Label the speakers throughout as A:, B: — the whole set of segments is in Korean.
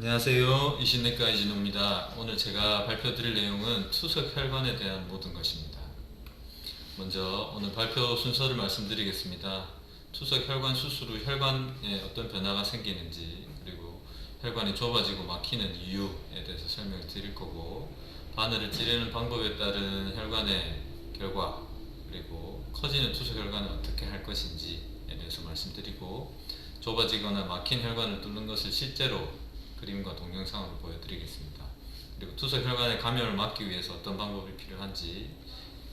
A: 안녕하세요. 이신내과 이진호입니다. 오늘 제가 발표드릴 내용은 투석 혈관에 대한 모든 것입니다. 먼저 오늘 발표 순서를 말씀드리겠습니다. 투석 혈관 수술 후 혈관에 어떤 변화가 생기는지, 그리고 혈관이 좁아지고 막히는 이유에 대해서 설명을 드릴 거고, 바늘을 찌르는 방법에 따른 혈관의 결과, 그리고 커지는 투석 혈관을 어떻게 할 것인지에 대해서 말씀드리고, 좁아지거나 막힌 혈관을 뚫는 것을 실제로 그림과 동영상으로 보여드리겠습니다. 그리고 투석 혈관의 감염을 막기 위해서 어떤 방법이 필요한지,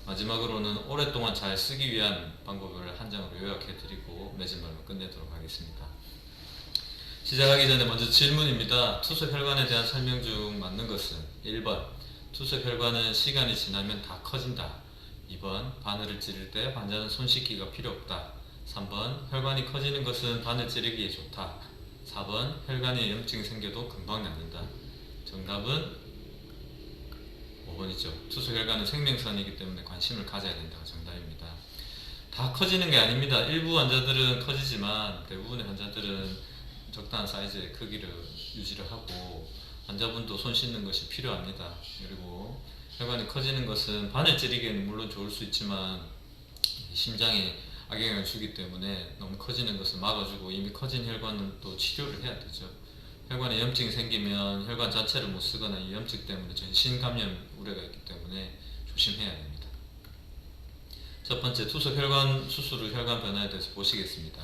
A: 마지막으로는 오랫동안 잘 쓰기 위한 방법을 한 장으로 요약해드리고 매진말로 끝내도록 하겠습니다. 시작하기 전에 먼저 질문입니다. 투석 혈관에 대한 설명 중 맞는 것은 1번 투석 혈관은 시간이 지나면 다 커진다. 2번 바늘을 찌를 때 환자는 손 씻기가 필요 없다. 3번 혈관이 커지는 것은 바늘 찌르기에 좋다. 4번 혈관에 염증이 생겨도 금방 낫는다. 정답은 5번이죠. 투석 혈관은 생명선이기 때문에 관심을 가져야 된다가 정답입니다. 다 커지는 게 아닙니다. 일부 환자들은 커지지만 대부분의 환자들은 적당한 사이즈의 크기를 유지를 하고, 환자분도 손 씻는 것이 필요합니다. 그리고 혈관이 커지는 것은 바늘 찌르기에는 물론 좋을 수 있지만 심장에 악영향을 주기 때문에 너무 커지는 것을 막아주고, 이미 커진 혈관은 또 치료를 해야 되죠. 혈관에 염증이 생기면 혈관 자체를 못 쓰거나 이 염증 때문에 전신 감염 우려가 있기 때문에 조심해야 됩니다. 첫 번째, 투석 혈관 수술 후 혈관 변화에 대해서 보시겠습니다.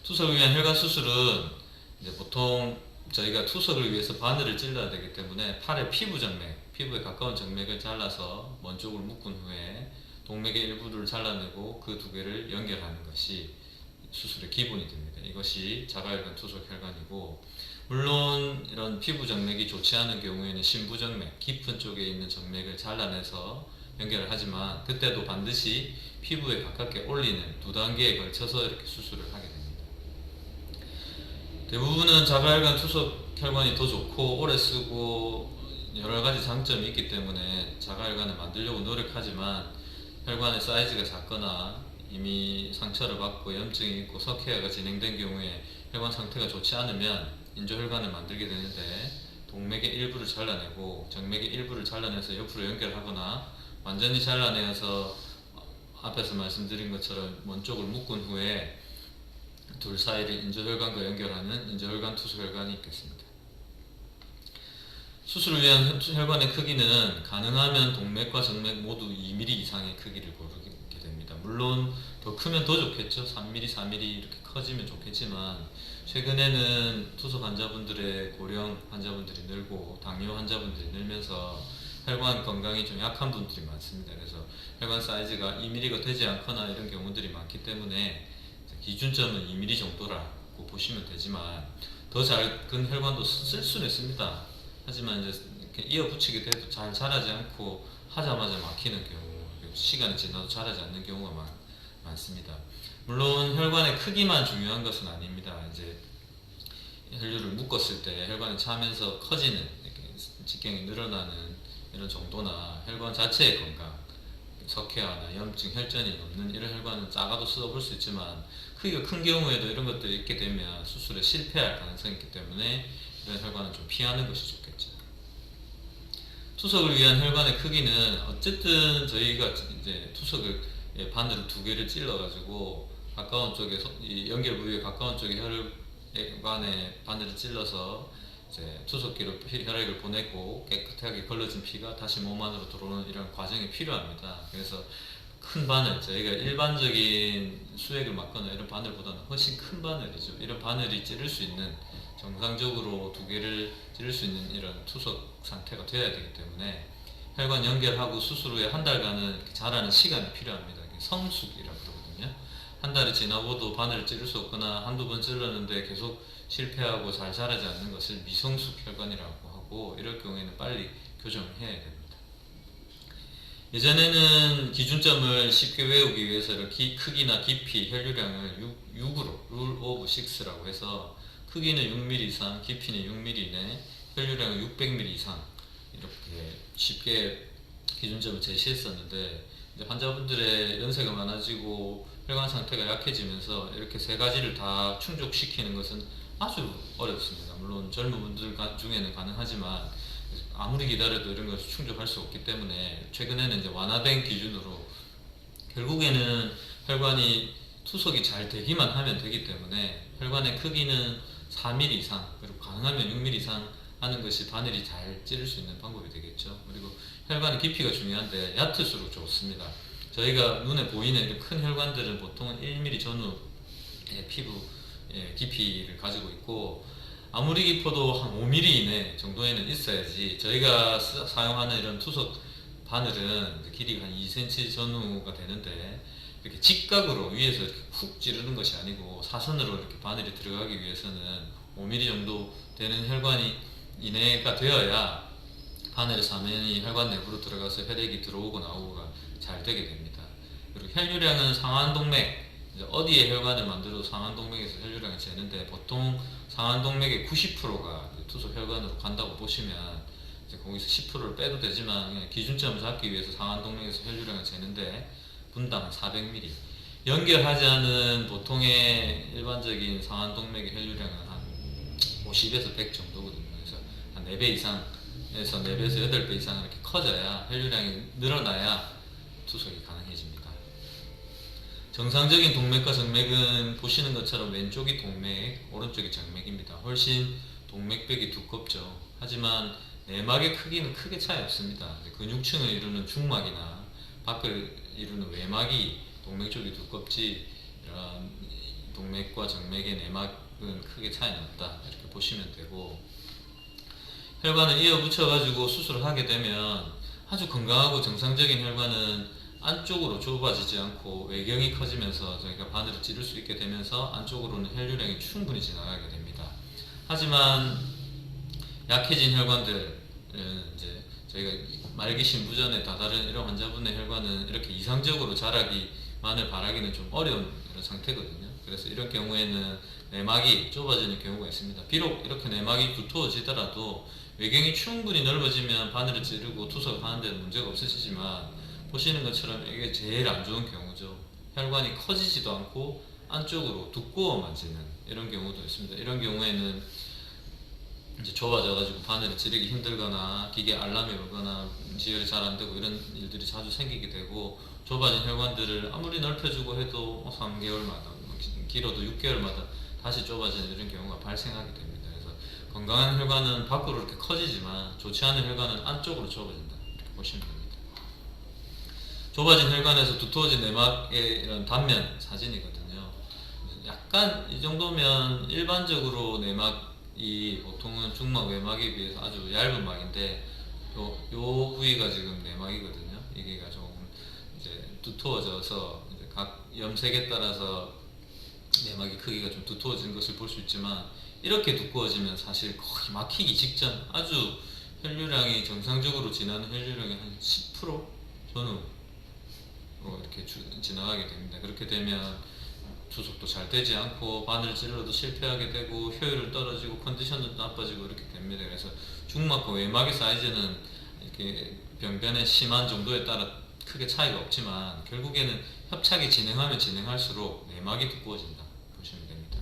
A: 투석을 위한 혈관 수술은 이제 보통 저희가 투석을 위해서 바늘을 찔러야 되기 때문에 팔의 피부 정맥, 피부에 가까운 정맥을 잘라서 먼 쪽을 묶은 후에 동맥의 일부를 잘라내고 그 두 개를 연결하는 것이 수술의 기본이 됩니다. 이것이 자가혈관 투석 혈관이고, 물론 이런 피부 정맥이 좋지 않은 경우에는 심부 정맥, 깊은 쪽에 있는 정맥을 잘라내서 연결을 하지만, 그때도 반드시 피부에 가깝게 올리는 두 단계에 걸쳐서 이렇게 수술을 하게 됩니다. 대부분은 자가혈관 투석 혈관이 더 좋고 오래 쓰고 여러 가지 장점이 있기 때문에 자가혈관을 만들려고 노력하지만, 혈관의 사이즈가 작거나 이미 상처를 받고 염증이 있고 석회화가 진행된 경우에 혈관 상태가 좋지 않으면 인조혈관을 만들게 되는데, 동맥의 일부를 잘라내고 정맥의 일부를 잘라내서 옆으로 연결하거나, 완전히 잘라내어서 앞에서 말씀드린 것처럼 먼 쪽을 묶은 후에 둘 사이를 인조혈관과 연결하는 인조혈관 투석혈관이 있겠습니다. 수술을 위한 혈관의 크기는 가능하면 동맥과 정맥 모두 2mm 이상의 크기를 고르게 됩니다. 물론 더 크면 더 좋겠죠. 3mm, 4mm 이렇게 커지면 좋겠지만, 최근에는 투석 환자분들의 고령 환자분들이 늘고 당뇨 환자분들이 늘면서 혈관 건강이 좀 약한 분들이 많습니다. 그래서 혈관 사이즈가 2mm가 되지 않거나 이런 경우들이 많기 때문에 기준점은 2mm 정도라고 보시면 되지만, 더 작은 혈관도 쓸 수는 있습니다. 하지만 이제 이렇게 이어 붙이게 돼도 잘 자라지 않고 하자마자 막히는 경우, 시간이 지나도 자라지 않는 경우가 많습니다. 물론 혈관의 크기만 중요한 것은 아닙니다. 이제 혈류를 묶었을 때 혈관이 차면서 커지는, 이렇게 직경이 늘어나는 이런 정도나 혈관 자체의 건강, 석회화나 염증, 혈전이 없는 이런 혈관은 작아도 써볼 수 있지만, 크기가 큰 경우에도 이런 것들이 있게 되면 수술에 실패할 가능성이 있기 때문에 이런 혈관은 좀 피하는 것이 좋겠죠. 투석을 위한 혈관의 크기는 어쨌든 저희가 이제 투석을 바늘 두 개를 찔러 가지고 가까운 쪽에 이 연결 부위에 가까운 쪽에 혈관에 바늘을 찔러서 이제 투석기로 혈액을 보내고 깨끗하게 걸러진 피가 다시 몸 안으로 들어오는 이런 과정이 필요합니다. 그래서 큰 바늘, 저희가 일반적인 수액을 맞거나 이런 바늘보다는 훨씬 큰 바늘이죠. 이런 바늘이 찌를 수 있는, 정상적으로 두 개를 찌를 수 있는 이런 투석 상태가 되어야 되기 때문에 혈관 연결하고 수술 후에 한 달간은 자라는 시간이 필요합니다. 성숙이라고 그러거든요. 한 달이 지나고도 바늘을 찌를 수 없거나 한두 번 찔렀는데 계속 실패하고 잘 자라지 않는 것을 미성숙 혈관이라고 하고, 이럴 경우에는 빨리 교정을 해야 됩니다. 예전에는 기준점을 쉽게 외우기 위해서 이렇게 크기나 깊이, 혈류량을 6으로 룰 오브 6라고 해서 크기는 6mm 이상, 깊이는 6mm 이내, 혈류량은 600ml 이상 이렇게 쉽게 기준점을 제시했었는데, 이제 환자분들의 연세가 많아지고 혈관 상태가 약해지면서 이렇게 세 가지를 다 충족시키는 것은 아주 어렵습니다. 물론 젊은 분들 중에는 가능하지만 아무리 기다려도 이런 것을 충족할 수 없기 때문에 최근에는 이제 완화된 기준으로 결국에는 혈관이 투석이 잘 되기만 하면 되기 때문에 혈관의 크기는 4mm 이상 그리고 가능하면 6mm 이상 하는 것이 바늘이 잘 찌를 수 있는 방법이 되겠죠. 그리고 혈관의 깊이가 중요한데 얕을수록 좋습니다. 저희가 눈에 보이는 이런 큰 혈관들은 보통 1mm 전후의 피부 깊이를 가지고 있고 아무리 깊어도 한 5mm 이내 정도에는 있어야지 저희가 사용하는 이런 투석 바늘은 길이가 한 2cm 전후가 되는데 이렇게 직각으로 위에서 이렇게 훅 찌르는 것이 아니고 사선으로 이렇게 바늘이 들어가기 위해서는 5mm 정도 되는 혈관이 이내가 되어야 바늘의 사면이 혈관 내부로 들어가서 혈액이 들어오고 나오고가 잘 되게 됩니다. 그리고 혈류량은 상완동맥 어디에 혈관을 만들어도 상완동맥에서 혈류량을 재는데 보통 상완동맥의 90%가 투석 혈관으로 간다고 보시면 이제 거기서 10%를 빼도 되지만 그냥 기준점을 잡기 위해서 상완동맥에서 혈류량을 재는데 분당 400ml 연결하지 않은 보통의 일반적인 상완동맥의 혈류량은 한 50에서 100 정도거든요. 그래서 한 4배 이상에서 4배에서 8배 이상 이렇게 커져야 혈류량이 늘어나야 투석이 가능해집니다. 정상적인 동맥과 정맥은 보시는 것처럼 왼쪽이 동맥, 오른쪽이 정맥입니다. 훨씬 동맥벽이 두껍죠. 하지만 내막의 크기는 크게 차이 없습니다. 근육층을 이루는 중막이나 밖을 이루는 외막이 동맥 쪽이 두껍지 이런 동맥과 정맥의 내막은 크게 차이는 없다 이렇게 보시면 되고 혈관을 이어 붙여 가지고 수술을 하게 되면 아주 건강하고 정상적인 혈관은 안쪽으로 좁아지지 않고 외경이 커지면서 저희가 바늘을 찌를 수 있게 되면서 안쪽으로는 혈류량이 충분히 지나가게 됩니다. 하지만 약해진 혈관들은 이제 저희가 말기신 무전에 다다른 이런 환자분의 혈관은 이렇게 이상적으로 자라기만을 바라기는 좀 어려운 이런 상태거든요. 그래서 이런 경우에는 내막이 좁아지는 경우가 있습니다. 비록 이렇게 내막이 두터워지더라도 외경이 충분히 넓어지면 바늘을 찌르고 투석을 하는 데는 문제가 없으시지만 보시는 것처럼 이게 제일 안 좋은 경우죠. 혈관이 커지지도 않고 안쪽으로 두꺼워만지는 이런 경우도 있습니다. 이런 경우에는 이제 좁아져가지고 바늘을 찌르기 힘들거나 기계 알람이 오거나 지혈이 잘 안 되고 이런 일들이 자주 생기게 되고 좁아진 혈관들을 아무리 넓혀주고 해도 3개월마다 길어도 6개월마다 다시 좁아지는 이런 경우가 발생하게 됩니다. 그래서 건강한 혈관은 밖으로 이렇게 커지지만 좋지 않은 혈관은 안쪽으로 좁아진다 이렇게 보시면 됩니다. 좁아진 혈관에서 두터워진 내막의 이런 단면 사진이거든요. 약간 이 정도면 일반적으로 내막이 보통은 중막 외막에 비해서 아주 얇은 막인데 요 부위가 지금 내막이거든요. 이게 조금 이제 두터워져서 이제 각 염색에 따라서 내막의 크기가 좀 두터워진 것을 볼 수 있지만 이렇게 두꺼워지면 사실 거의 막히기 직전 아주 혈류량이 정상적으로 지나는 혈류량이 한 10% 전후 이렇게 지나가게 됩니다. 그렇게 되면 투석도 잘 되지 않고 바늘 찔러도 실패하게 되고 효율은 떨어지고 컨디션도 나빠지고 이렇게 됩니다. 그래서 중막과 외막의 사이즈는 이렇게 병변의 심한 정도에 따라 크게 차이가 없지만 결국에는 협착이 진행하면 진행할수록 내막이 두꺼워진다 보시면 됩니다.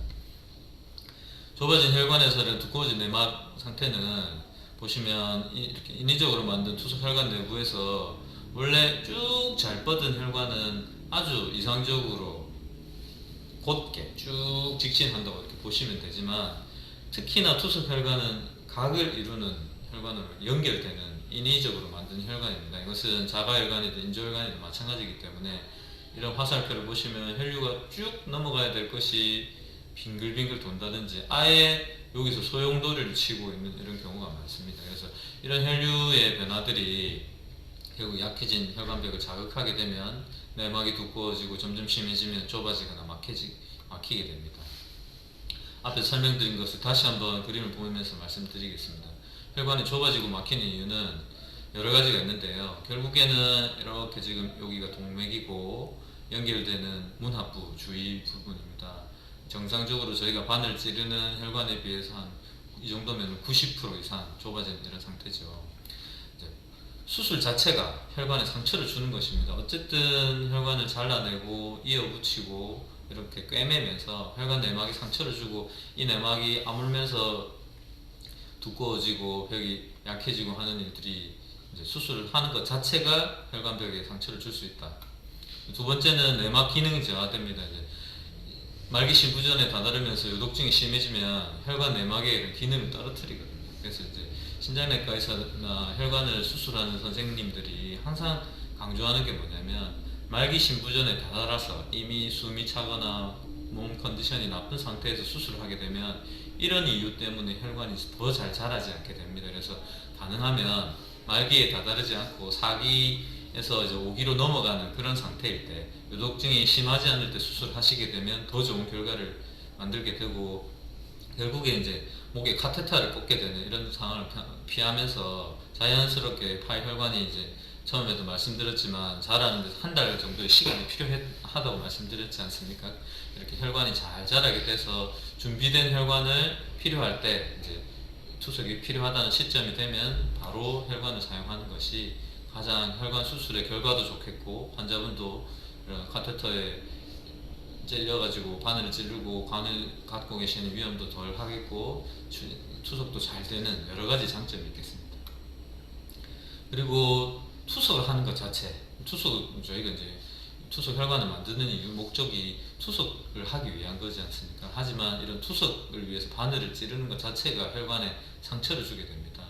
A: 좁아진 혈관에서는 두꺼워진 내막 상태는 보시면 이렇게 인위적으로 만든 투석 혈관 내부에서 원래 쭉 잘 뻗은 혈관은 아주 이상적으로 곧게 쭉 직진한다고 이렇게 보시면 되지만 특히나 투석 혈관은 각을 이루는 혈관으로 연결되는 인위적으로 만든 혈관입니다. 이것은 자가혈관이든 인조혈관이든 마찬가지이기 때문에 이런 화살표를 보시면 혈류가 쭉 넘어가야 될 것이 빙글빙글 돈다든지 아예 여기서 소용돌이를 치고 있는 이런 경우가 많습니다. 그래서 이런 혈류의 변화들이 결국 약해진 혈관벽을 자극하게 되면 내막이 두꺼워지고 점점 심해지면 좁아지거나 막히게 됩니다. 앞에 설명드린 것을 다시 한번 그림을 보면서 말씀드리겠습니다. 혈관이 좁아지고 막히는 이유는 여러 가지가 있는데요. 결국에는 이렇게 지금 여기가 동맥이고 연결되는 문합부 주위 부분입니다. 정상적으로 저희가 바늘 찌르는 혈관에 비해서 한 이 정도면 90% 이상 좁아진 이런 상태죠. 수술 자체가 혈관에 상처를 주는 것입니다. 어쨌든 혈관을 잘라내고 이어붙이고 이렇게 꿰매면서 혈관 내막에 상처를 주고 이 내막이 아물면서 두꺼워지고 벽이 약해지고 하는 일들이 이제 수술을 하는 것 자체가 혈관벽에 상처를 줄 수 있다. 두 번째는 내막 기능이 저하됩니다. 이제 말기 신부전에 다다르면서 요독증이 심해지면 혈관 내막의 이런 기능을 떨어뜨리거든요. 그래서 이제 신장내과 의사나 혈관을 수술하는 선생님들이 항상 강조하는 게 뭐냐면 말기 신부전에 다다라서 이미 숨이 차거나 몸 컨디션이 나쁜 상태에서 수술을 하게 되면 이런 이유 때문에 혈관이 더 잘 자라지 않게 됩니다. 그래서 가능하면 말기에 다다르지 않고 4기에서 이제 5기로 넘어가는 그런 상태일 때 요독증이 심하지 않을 때 수술하시게 되면 더 좋은 결과를 만들게 되고 결국에 이제 목에 카테터를 꽂게 되는 이런 상황을 피하면서 자연스럽게 파혈관이 이제 처음에도 말씀드렸지만 자라는데 한 달 정도의 시간이 필요하다고 말씀드렸지 않습니까? 이렇게 혈관이 잘 자라게 돼서 준비된 혈관을 필요할 때 이제 투석이 필요하다는 시점이 되면 바로 혈관을 사용하는 것이 가장 혈관 수술의 결과도 좋겠고 환자분도 이런 카테터에 찔려가지고 바늘을 찌르고 관을 갖고 계시는 위험도 덜 하겠고 투석도 잘 되는 여러 가지 장점이 있겠습니다. 그리고 투석을 하는 것 자체, 저희가 이제 투석 혈관을 만드는 이유 목적이 투석을 하기 위한 거지 않습니까? 하지만 이런 투석을 위해서 바늘을 찌르는 것 자체가 혈관에 상처를 주게 됩니다.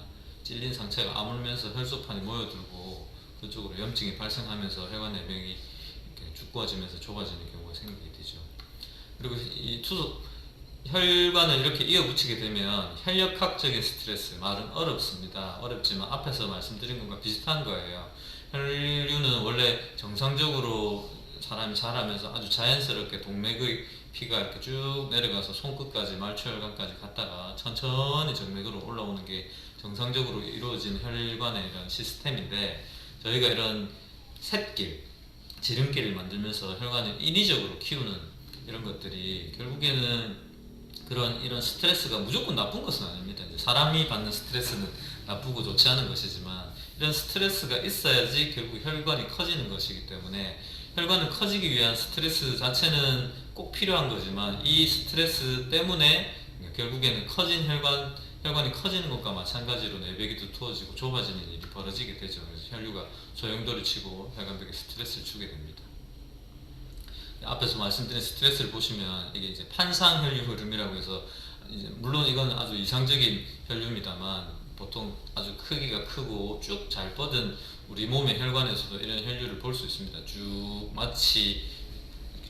A: 찔린 상처가 아물면서 혈소판이 모여들고 그쪽으로 염증이 발생하면서 혈관 내벽이 이렇게 두꺼워지면서 좁아지는 경우가 생기게 되죠. 그리고 이 투석 혈관을 이렇게 이어붙이게 되면 혈역학적인 스트레스, 말은 어렵습니다. 어렵지만 앞에서 말씀드린 것과 비슷한 거예요. 혈류는 원래 정상적으로 사람이 자라면서 아주 자연스럽게 동맥의 피가 이렇게 쭉 내려가서 손끝까지 말초혈관까지 갔다가 천천히 정맥으로 올라오는 게 정상적으로 이루어진 혈관의 이런 시스템인데 저희가 이런 샛길, 지름길을 만들면서 혈관을 인위적으로 키우는 이런 것들이 결국에는 이런 스트레스가 무조건 나쁜 것은 아닙니다. 이제 사람이 받는 스트레스는 나쁘고 좋지 않은 것이지만 이런 스트레스가 있어야지 결국 혈관이 커지는 것이기 때문에 혈관을 커지기 위한 스트레스 자체는 꼭 필요한 거지만 이 스트레스 때문에 결국에는 커진 혈관이 커지는 것과 마찬가지로 내벽이 두터워지고 좁아지는 일이 벌어지게 되죠. 그래서 혈류가 소용돌이 치고 혈관벽에 스트레스를 주게 됩니다. 앞에서 말씀드린 스트레스를 보시면 이게 이제 판상 혈류 흐름이라고 해서 이제 물론 이건 아주 이상적인 혈류입니다만 보통 아주 크기가 크고 쭉 잘 뻗은 우리 몸의 혈관에서도 이런 혈류를 볼 수 있습니다. 쭉 마치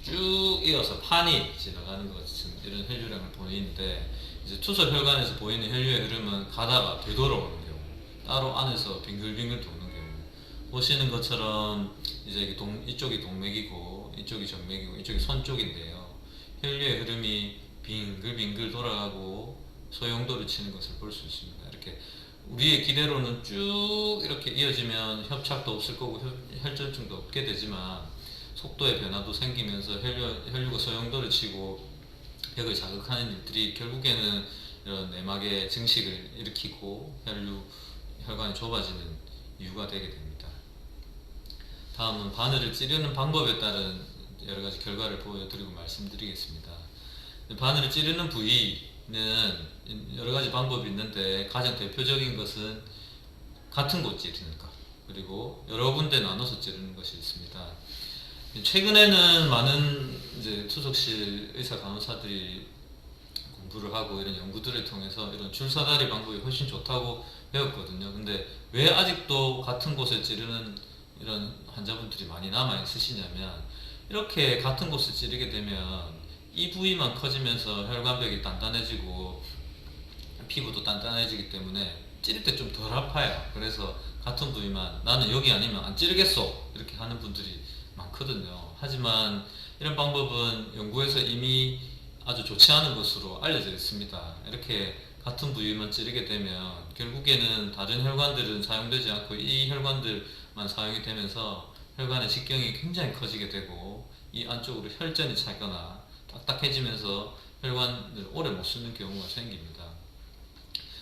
A: 쭉 이어서 판이 지나가는 것 같은 이런 혈류량을 보이는데 이제 투석 혈관에서 보이는 혈류의 흐름은 가다가 되돌아오는 경우, 따로 안에서 빙글빙글 도는 경우 보시는 것처럼 이제 이쪽이 동맥이고 이쪽이 정맥이고 이쪽이 손 쪽인데요. 혈류의 흐름이 빙글빙글 돌아가고 소용돌이 치는 것을 볼 수 있습니다. 이렇게 우리의 기대로는 쭉 이렇게 이어지면 협착도 없을 거고 혈전증도 없게 되지만 속도의 변화도 생기면서 혈류가 소용돌이 치고 벽을 자극하는 일들이 결국에는 이런 내막의 증식을 일으키고 혈관이 좁아지는 이유가 되게 됩니다. 다음은 바늘을 찌르는 방법에 따른 여러가지 결과를 보여드리고 말씀드리겠습니다. 바늘을 찌르는 부위는 여러가지 방법이 있는데 가장 대표적인 것은 같은 곳 찌르는 것, 그리고 여러 군데 나눠서 찌르는 것이 있습니다. 최근에는 많은 이제 투석실 의사 간호사들이 공부를 하고 이런 연구들을 통해서 이런 줄사다리 방법이 훨씬 좋다고 배웠거든요. 근데 왜 아직도 같은 곳에 찌르는 이런 환자분들이 많이 남아 있으시냐면 이렇게 같은 곳을 찌르게 되면 이 부위만 커지면서 혈관벽이 단단해지고 피부도 단단해지기 때문에 찌를 때 좀 덜 아파요. 그래서 같은 부위만 나는 여기 아니면 안 찌르겠어 이렇게 하는 분들이 많거든요. 하지만 이런 방법은 연구에서 이미 아주 좋지 않은 것으로 알려져 있습니다. 이렇게 같은 부위만 찌르게 되면 결국에는 다른 혈관들은 사용되지 않고 이 혈관들만 사용이 되면서 혈관의 직경이 굉장히 커지게 되고 이 안쪽으로 혈전이 차거나 딱딱해지면서 혈관을 오래 못 쓰는 경우가 생깁니다.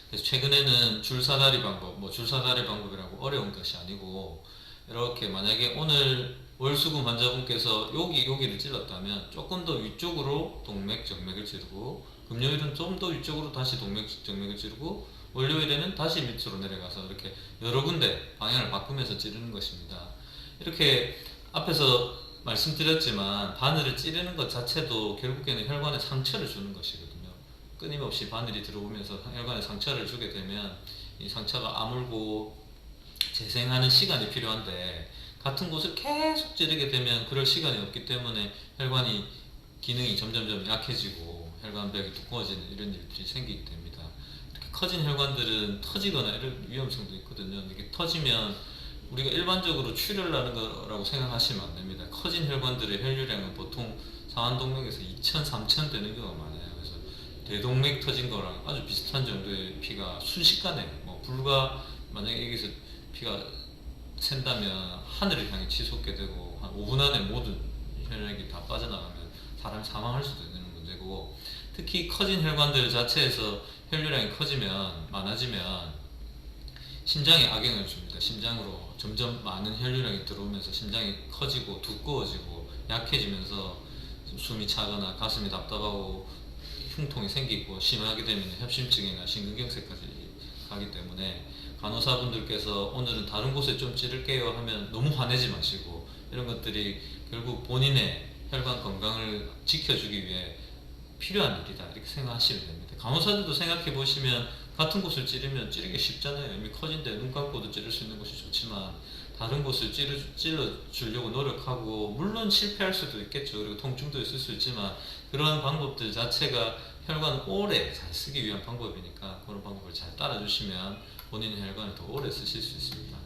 A: 그래서 최근에는 줄사다리 방법, 줄사다리 방법이라고 어려운 것이 아니고 이렇게 만약에 오늘 월수금 환자분께서 여기를 찔렀다면 조금 더 위쪽으로 동맥, 정맥을 찌르고, 금요일은 좀 더 위쪽으로 다시 동맥, 정맥을 찌르고, 월요일에는 다시 밑으로 내려가서 이렇게 여러 군데 방향을 바꾸면서 찌르는 것입니다. 이렇게 앞에서 말씀드렸지만 바늘을 찌르는 것 자체도 결국에는 혈관에 상처를 주는 것이거든요. 끊임없이 바늘이 들어오면서 혈관에 상처를 주게 되면 이 상처가 아물고 재생하는 시간이 필요한데, 같은 곳을 계속 찌르게 되면 그럴 시간이 없기 때문에 혈관이 기능이 점점점 약해지고 혈관벽이 두꺼워지는 이런 일들이 생기게 됩니다. 이렇게 커진 혈관들은 터지거나 이런 위험성도 있거든요. 이게 터지면 우리가 일반적으로 출혈을 하는 거라고 생각하시면 안 됩니다. 커진 혈관들의 혈류량은 보통 상완동맥에서 2,000, 3,000 되는 경우가 많아요. 그래서 대동맥 터진 거랑 아주 비슷한 정도의 피가 순식간에 불과 만약에 여기서 피가 샌다면 하늘을 향해 치솟게 되고 한 5분 안에 모든 혈액이 다 빠져나가면 사람이 사망할 수도 있는 문제고, 특히 커진 혈관들 자체에서 혈류량이 커지면 많아지면 심장에 악영향을 줍니다. 심장으로 점점 많은 혈류량이 들어오면서 심장이 커지고 두꺼워지고 약해지면서 숨이 차거나 가슴이 답답하고 흉통이 생기고, 심하게 되면 협심증이나 심근경색까지 가기 때문에 간호사분들께서 오늘은 다른 곳에 좀 찌를게요 하면 너무 화내지 마시고, 이런 것들이 결국 본인의 혈관 건강을 지켜주기 위해 필요한 일이다 이렇게 생각하시면 됩니다. 간호사들도 생각해 보시면 같은 곳을 찌르면 찌르기 쉽잖아요. 이미 커진데 눈 감고도 찌를 수 있는 곳이 좋지만, 다른 곳을 찔러 주려고 노력하고 물론 실패할 수도 있겠죠. 그리고 통증도 있을 수 있지만 그런 방법들 자체가 혈관을 오래 잘 쓰기 위한 방법이니까 그런 방법을 잘 따라주시면 본인의 혈관을 더 오래 쓰실 수 있습니다.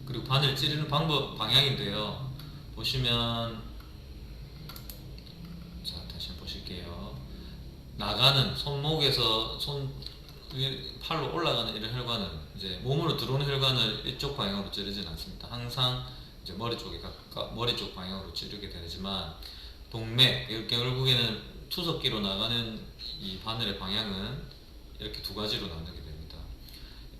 A: 그리고 바늘 찌르는 방향인데요. 보시면, 자 다시 한번 보실게요. 나가는 손목에서 팔로 올라가는 이런 혈관은 이제 몸으로 들어오는 혈관을 이쪽 방향으로 찌르진 않습니다. 항상 이제 머리 쪽 방향으로 찌르게 되지만, 동맥, 결국에는 투석기로 나가는 이 바늘의 방향은 이렇게 두 가지로 나누게 됩니다.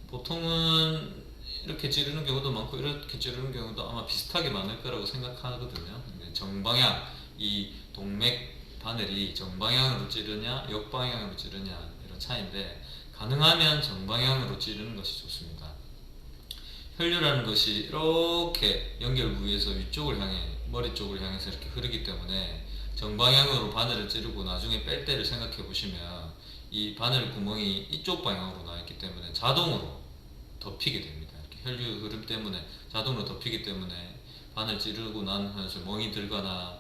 A: 보통은 이렇게 찌르는 경우도 많고 이렇게 찌르는 경우도 아마 비슷하게 많을 거라고 생각하거든요. 정방향, 이 동맥 바늘이 정방향으로 찌르냐 역방향으로 찌르냐 이런 차이인데, 가능하면 정방향으로 찌르는 것이 좋습니다. 혈류라는 것이 이렇게 연결 부위에서 위쪽을 향해, 머리 쪽을 향해서 이렇게 흐르기 때문에 정방향으로 바늘을 찌르고 나중에 뺄 때를 생각해 보시면 이 바늘 구멍이 이쪽 방향으로 나 있기 때문에 자동으로 덮이게 됩니다. 이렇게 혈류 흐름 때문에 자동으로 덮이기 때문에 바늘 찌르고 난 후에 멍이 들거나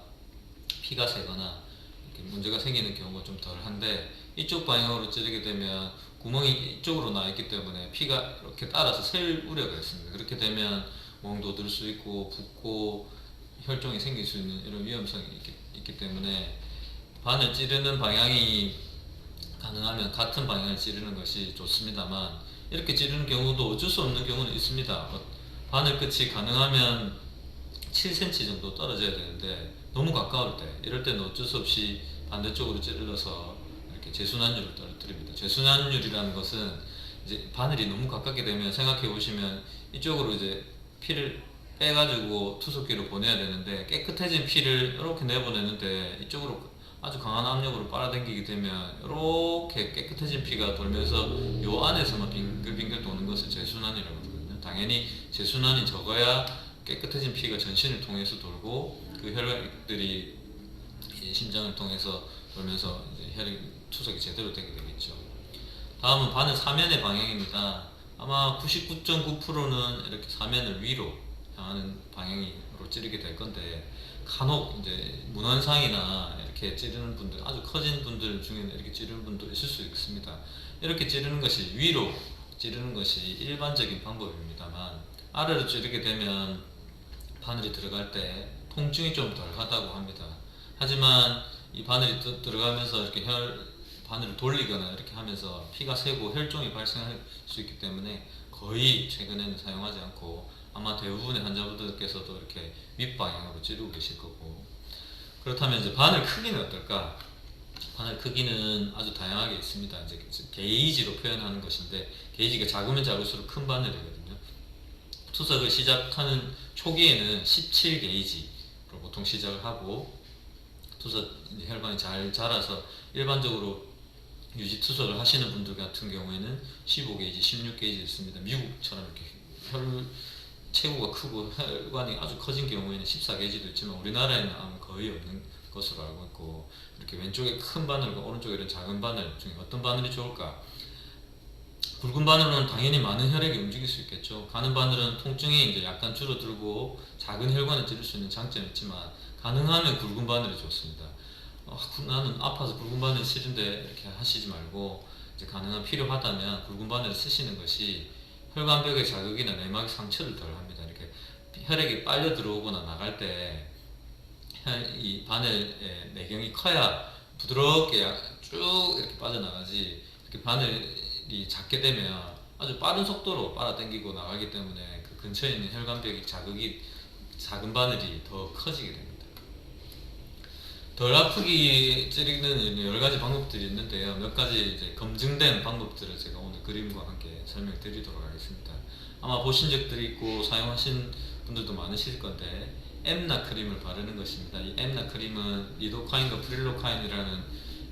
A: 피가 새거나 이렇게 문제가 생기는 경우가 좀 덜한데, 이쪽 방향으로 찌르게 되면 구멍이 이쪽으로 나 있기 때문에 피가 이렇게 따라서 셀 우려가 있습니다. 그렇게 되면 멍도 들 수 있고 붓고 혈종이 생길 수 있는 이런 위험성이 있기 때문에 바늘 찌르는 방향이 가능하면 같은 방향을 찌르는 것이 좋습니다만, 이렇게 찌르는 경우도 어쩔 수 없는 경우는 있습니다. 바늘 끝이 가능하면 7cm 정도 떨어져야 되는데 너무 가까울 때, 이럴 때는 어쩔 수 없이 반대쪽으로 찔러서 이렇게 제순환율을 떨어뜨립니다. 제순환율이라는 것은 이제 바늘이 너무 가깝게 되면 생각해 보시면 이쪽으로 이제 피를 빼가지고 투석기로 보내야 되는데, 깨끗해진 피를 이렇게 내보내는데 이쪽으로 아주 강한 압력으로 빨아당기게 되면 이렇게 깨끗해진 피가 돌면서 요 안에서만 빙글빙글 도는 것을 제순환이라고 하거든요. 당연히 제순환이 적어야 깨끗해진 피가 전신을 통해서 돌고 그 혈액들이 심장을 통해서 돌면서 이제 혈액 투석이 제대로 되게 되겠죠. 다음은 바늘 사면의 방향입니다. 아마 99.9%는 이렇게 사면을 위로 향하는 방향으로 찌르게 될 건데, 간혹 이제 문환상이나 이렇게 찌르는 분들, 아주 커진 분들 중에는 이렇게 찌르는 분도 있을 수 있습니다. 이렇게 찌르는 것이, 위로 찌르는 것이 일반적인 방법입니다만, 아래로 찌르게 되면 바늘이 들어갈 때 통증이 좀 덜 하다고 합니다. 하지만 이 바늘이 들어가면서 이렇게 바늘을 돌리거나 이렇게 하면서 피가 새고 혈종이 발생할 수 있기 때문에 거의 최근에는 사용하지 않고, 아마 대부분의 환자분들께서도 이렇게 윗방향으로 찌르고 계실 거고. 그렇다면 이제 바늘 크기는 어떨까? 바늘 크기는 아주 다양하게 있습니다. 이제 게이지로 표현하는 것인데, 게이지가 작으면 작을수록 큰 바늘이거든요. 투석을 시작하는 초기에는 17게이지로 보통 시작을 하고 투서 혈관이 잘 자라서 일반적으로 유지 투석을 하시는 분들 같은 경우에는 15게이지, 16게이지 있습니다. 미국처럼 이렇게 체구가 크고 혈관이 아주 커진 경우에는 14게이지도 있지만 우리나라에는 아마 거의 없는 것으로 알고 있고, 이렇게 왼쪽에 큰 바늘과 오른쪽에 이런 작은 바늘 중에 어떤 바늘이 좋을까? 굵은 바늘은 당연히 많은 혈액이 움직일 수 있겠죠. 가는 바늘은 통증이 이제 약간 줄어들고 작은 혈관을 찌를 수 있는 장점이 있지만 가능하면 굵은 바늘이 좋습니다. 나는 아파서 굵은 바늘 싫은데 이렇게 하시지 말고, 이제 가능한 필요하다면 굵은 바늘을 쓰시는 것이 혈관벽의 자극이나 내막의 상처를 덜 합니다. 이렇게 혈액이 빨려 들어오거나 나갈 때 이 바늘의 내경이 커야 부드럽게 쭉 이렇게 빠져나가지, 이렇게 바늘이 작게 되면 아주 빠른 속도로 빨아당기고 나가기 때문에 그 근처에 있는 혈관벽이 자극이 작은 바늘이 더 커지게 됩니다. 덜 아프게 찌르는 여러 가지 방법들이 있는데요. 몇 가지 이제 검증된 방법들을 제가 오늘 그림과 함께 설명드리도록 하겠습니다. 아마 보신 적들이 있고 사용하신 분들도 많으실 건데, 엠나 크림을 바르는 것입니다. 이 엠나 크림은 리도카인과 프릴로카인이라는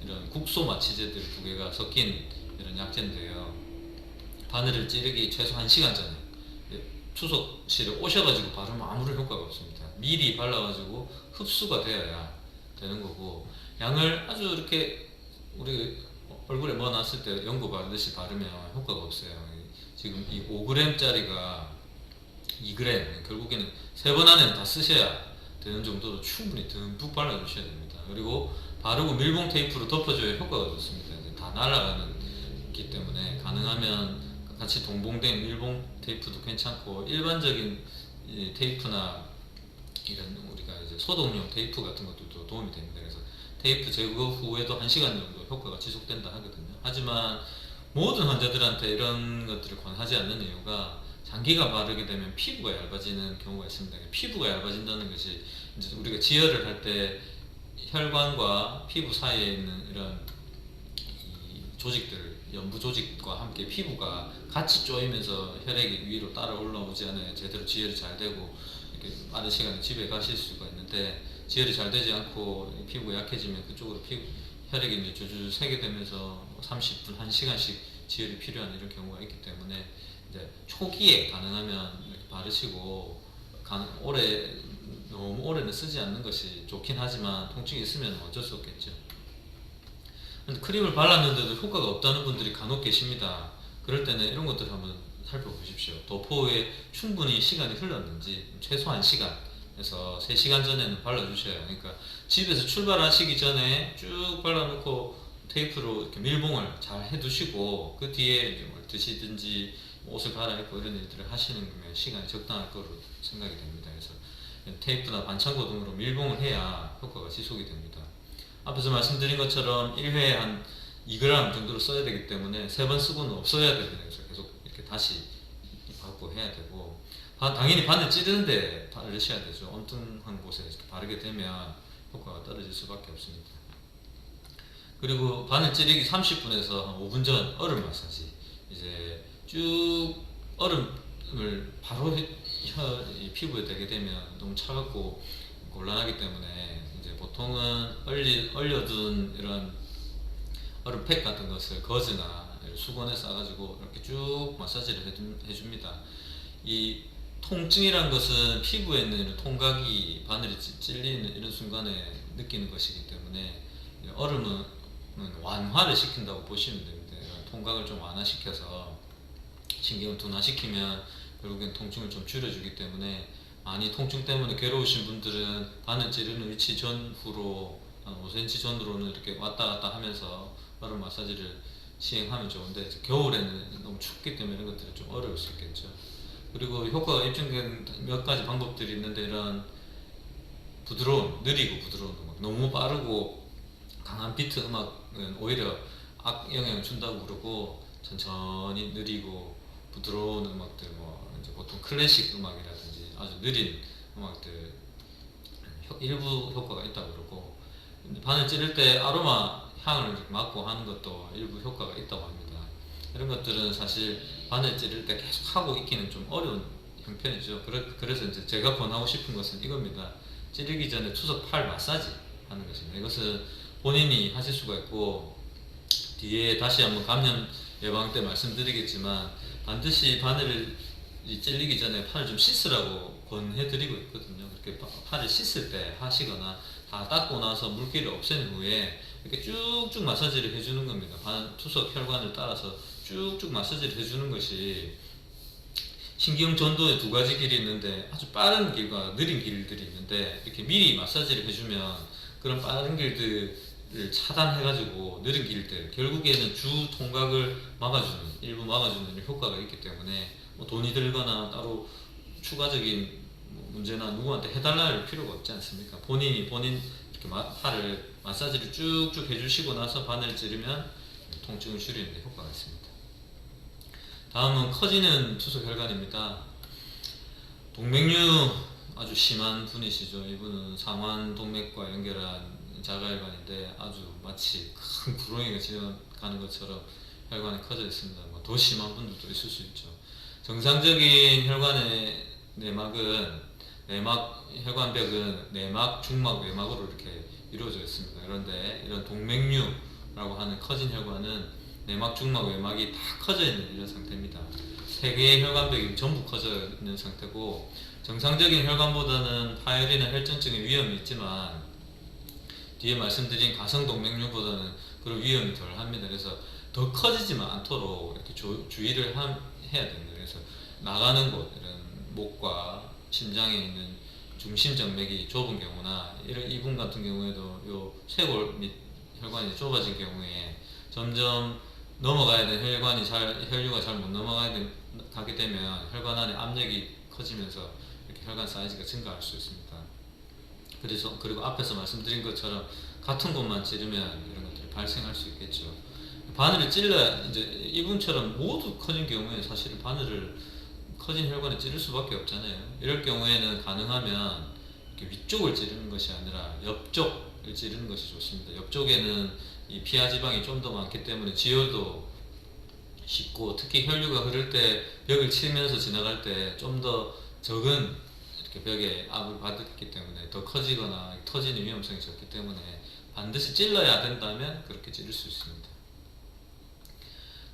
A: 이런 국소 마취제들 두 개가 섞인 이런 약제인데요. 바늘을 찌르기 최소 1시간 전에 투석실에 오셔가지고 바르면 아무런 효과가 없습니다. 미리 발라가지고 흡수가 되어야 되는 거고, 양을 아주 이렇게 우리 얼굴에 뭐 났을 때 연고 바르듯이 바르면 효과가 없어요. 지금 이 5g짜리가 2g, 결국에는 3번 안에는 다 쓰셔야 되는 정도로 충분히 듬뿍 발라주셔야 됩니다. 그리고 바르고 밀봉 테이프로 덮어줘야 효과가 좋습니다. 이제 다 날아가기 때문에 가능하면 같이 동봉된 밀봉 테이프도 괜찮고, 일반적인 테이프나 이런 우리가 이제 소독용 테이프 같은 것들도 도움이 됩니다. 그래서 테이프 제거 후에도 1시간 정도 효과가 지속된다 하거든요. 하지만 모든 환자들한테 이런 것들을 권하지 않는 이유가, 장기가 바르게 되면 피부가 얇아지는 경우가 있습니다. 피부가 얇아진다는 것이 이제 우리가 지혈을 할 때 혈관과 피부 사이에 있는 이런 조직들, 연부 조직과 함께 피부가 같이 쪼이면서 혈액이 위로 따라 올라오지 않아야 제대로 지혈이 잘 되고 이렇게 빠른 시간에 집에 가실 수가 있는데, 지혈이 잘 되지 않고 피부가 약해지면 그쪽으로 혈액이 이제 줄줄 새게 되면서 30분, 1시간씩 지혈이 필요한 이런 경우가 있기 때문에 이제 초기에 가능하면 이렇게 바르시고, 너무 오래는 쓰지 않는 것이 좋긴 하지만 통증이 있으면 어쩔 수 없겠죠. 근데 크림을 발랐는데도 효과가 없다는 분들이 간혹 계십니다. 그럴 때는 이런 것들을 한번 살펴보십시오. 도포 후에 충분히 시간이 흘렀는지, 최소 1시간에서 3시간 전에는 발라주셔야. 그러니까 집에서 출발하시기 전에 쭉 발라놓고 테이프로 이렇게 밀봉을 잘 해두시고, 그 뒤에 이제 뭘 드시든지 옷을 갈아입고 이런 일들을 하시는 거면 시간이 적당할 거로 생각이 됩니다. 그래서 테이프나 반창고 등으로 밀봉을 해야 효과가 지속이 됩니다. 앞에서 말씀드린 것처럼 1회에 한 2g 정도로 써야 되기 때문에 3번 쓰고는 없어야 됩니다. 그래서 계속 이렇게 다시 받고 해야 되고, 당연히 바늘 찌르는데 바르셔야 되죠. 엉뚱한 곳에 이렇게 바르게 되면 효과가 떨어질 수밖에 없습니다. 그리고 바늘 찌르기 30분에서 한 5분 전 얼음 마사지, 이제 쭉 얼음을 바로 피부에 대게 되면 너무 차갑고 곤란하기 때문에 이제 보통은 얼려둔 이런 얼음팩 같은 것을 거즈나 수건에 싸가지고 이렇게 쭉 마사지를 해줍니다. 이 통증이란 것은 피부에 있는 이런 통각이 바늘이 찔리는 이런 순간에 느끼는 것이기 때문에, 얼음은 완화를 시킨다고 보시면 됩니다. 통각을 좀 완화시켜서 신경을 둔화시키면 결국엔 통증을 좀 줄여주기 때문에, 많이 통증 때문에 괴로우신 분들은 바늘 찌르는 위치 전후로 한 5cm 전으로는 이렇게 왔다 갔다 하면서 얼음 마사지를 시행하면 좋은데, 겨울에는 너무 춥기 때문에 이런 것들은 좀 어려울 수 있겠죠. 그리고 효과가 입증된 몇 가지 방법들이 있는데, 이런 느리고 부드러운 음악, 너무 빠르고 강한 비트 음악은 오히려 악영향을 준다고 그러고, 천천히 느리고 부드러운 음악들, 뭐 이제 보통 클래식 음악이라든지 아주 느린 음악들 일부 효과가 있다고 그러고, 바늘 찌를 때 아로마 향을 맡고 하는 것도 일부 효과가 있다고 합니다. 이런 것들은 사실 바늘 찌를 때 계속 하고 있기는 좀 어려운 형편이죠. 그래서 이제 제가 권하고 싶은 것은 이겁니다. 찌르기 전에 투석 팔 마사지 하는 것입니다. 이것은 본인이 하실 수가 있고, 뒤에 다시 한번 감염 예방 때 말씀드리겠지만, 반드시 바늘을 찔리기 전에 팔을 좀 씻으라고 권해드리고 있거든요. 그렇게 팔을 씻을 때 하시거나 다 닦고 나서 물기를 없앤 후에 이렇게 쭉쭉 마사지를 해주는 겁니다. 투석 혈관을 따라서 쭉쭉 마사지를 해주는 것이, 신경 전도에 두 가지 길이 있는데 아주 빠른 길과 느린 길들이 있는데, 이렇게 미리 마사지를 해주면 그런 빠른 길들을 차단해가지고 느린 길들, 결국에는 주 통각을 막아주는, 일부 막아주는 효과가 있기 때문에 뭐 돈이 들거나 따로 추가적인 문제나 누구한테 해달라 할 필요가 없지 않습니까? 본인 이렇게 팔을 마사지를 쭉쭉 해주시고 나서 바늘 찌르면 통증을 줄이는 데 효과가 있습니다. 다음은 커지는 투석 혈관입니다. 동맥류 아주 심한 분이시죠. 이분은 상완 동맥과 연결한 자가혈관인데 아주 마치 큰 구렁이가 지나가는 것처럼 혈관이 커져 있습니다. 더 심한 분들도 있을 수 있죠. 정상적인 혈관의 혈관벽은 내막, 중막, 외막으로 이렇게 이루어져 있습니다. 그런데 이런 동맥류라고 하는 커진 혈관은 내막, 중막, 외막이 다 커져 있는 이런 상태입니다. 세 개의 혈관벽이 전부 커져 있는 상태고, 정상적인 혈관보다는 파열이나 혈전증의 위험이 있지만 뒤에 말씀드린 가성동맥류보다는 그런 위험이 덜 합니다. 그래서 더 커지지만 않도록 이렇게 주의를 해야 됩니다. 그래서 나가는 곳, 이런 목과 심장에 있는 중심정맥이 좁은 경우나, 이분 같은 경우에도 요 쇄골 및 혈관이 좁아진 경우에 점점 넘어가야 되는 혈류가 잘 못 넘어가게 되면 혈관 안에 압력이 커지면서 이렇게 혈관 사이즈가 증가할 수 있습니다. 그리고 앞에서 말씀드린 것처럼 같은 곳만 찌르면 이런 것들이 발생할 수 있겠죠. 바늘을 찔러야, 이제 이분처럼 모두 커진 경우에 사실은 바늘을 커진 혈관에 찌를 수밖에 없잖아요. 이럴 경우에는 가능하면 이렇게 위쪽을 찌르는 것이 아니라 옆쪽을 찌르는 것이 좋습니다. 옆쪽에는 이 피하 지방이 좀 더 많기 때문에 지혈도 쉽고, 특히 혈류가 흐를 때 벽을 치면서 지나갈 때 좀 더 적은 이렇게 벽에 압을 받기 때문에 더 커지거나 터지는 위험성이 적기 때문에 반드시 찔러야 된다면 그렇게 찌를 수 있습니다.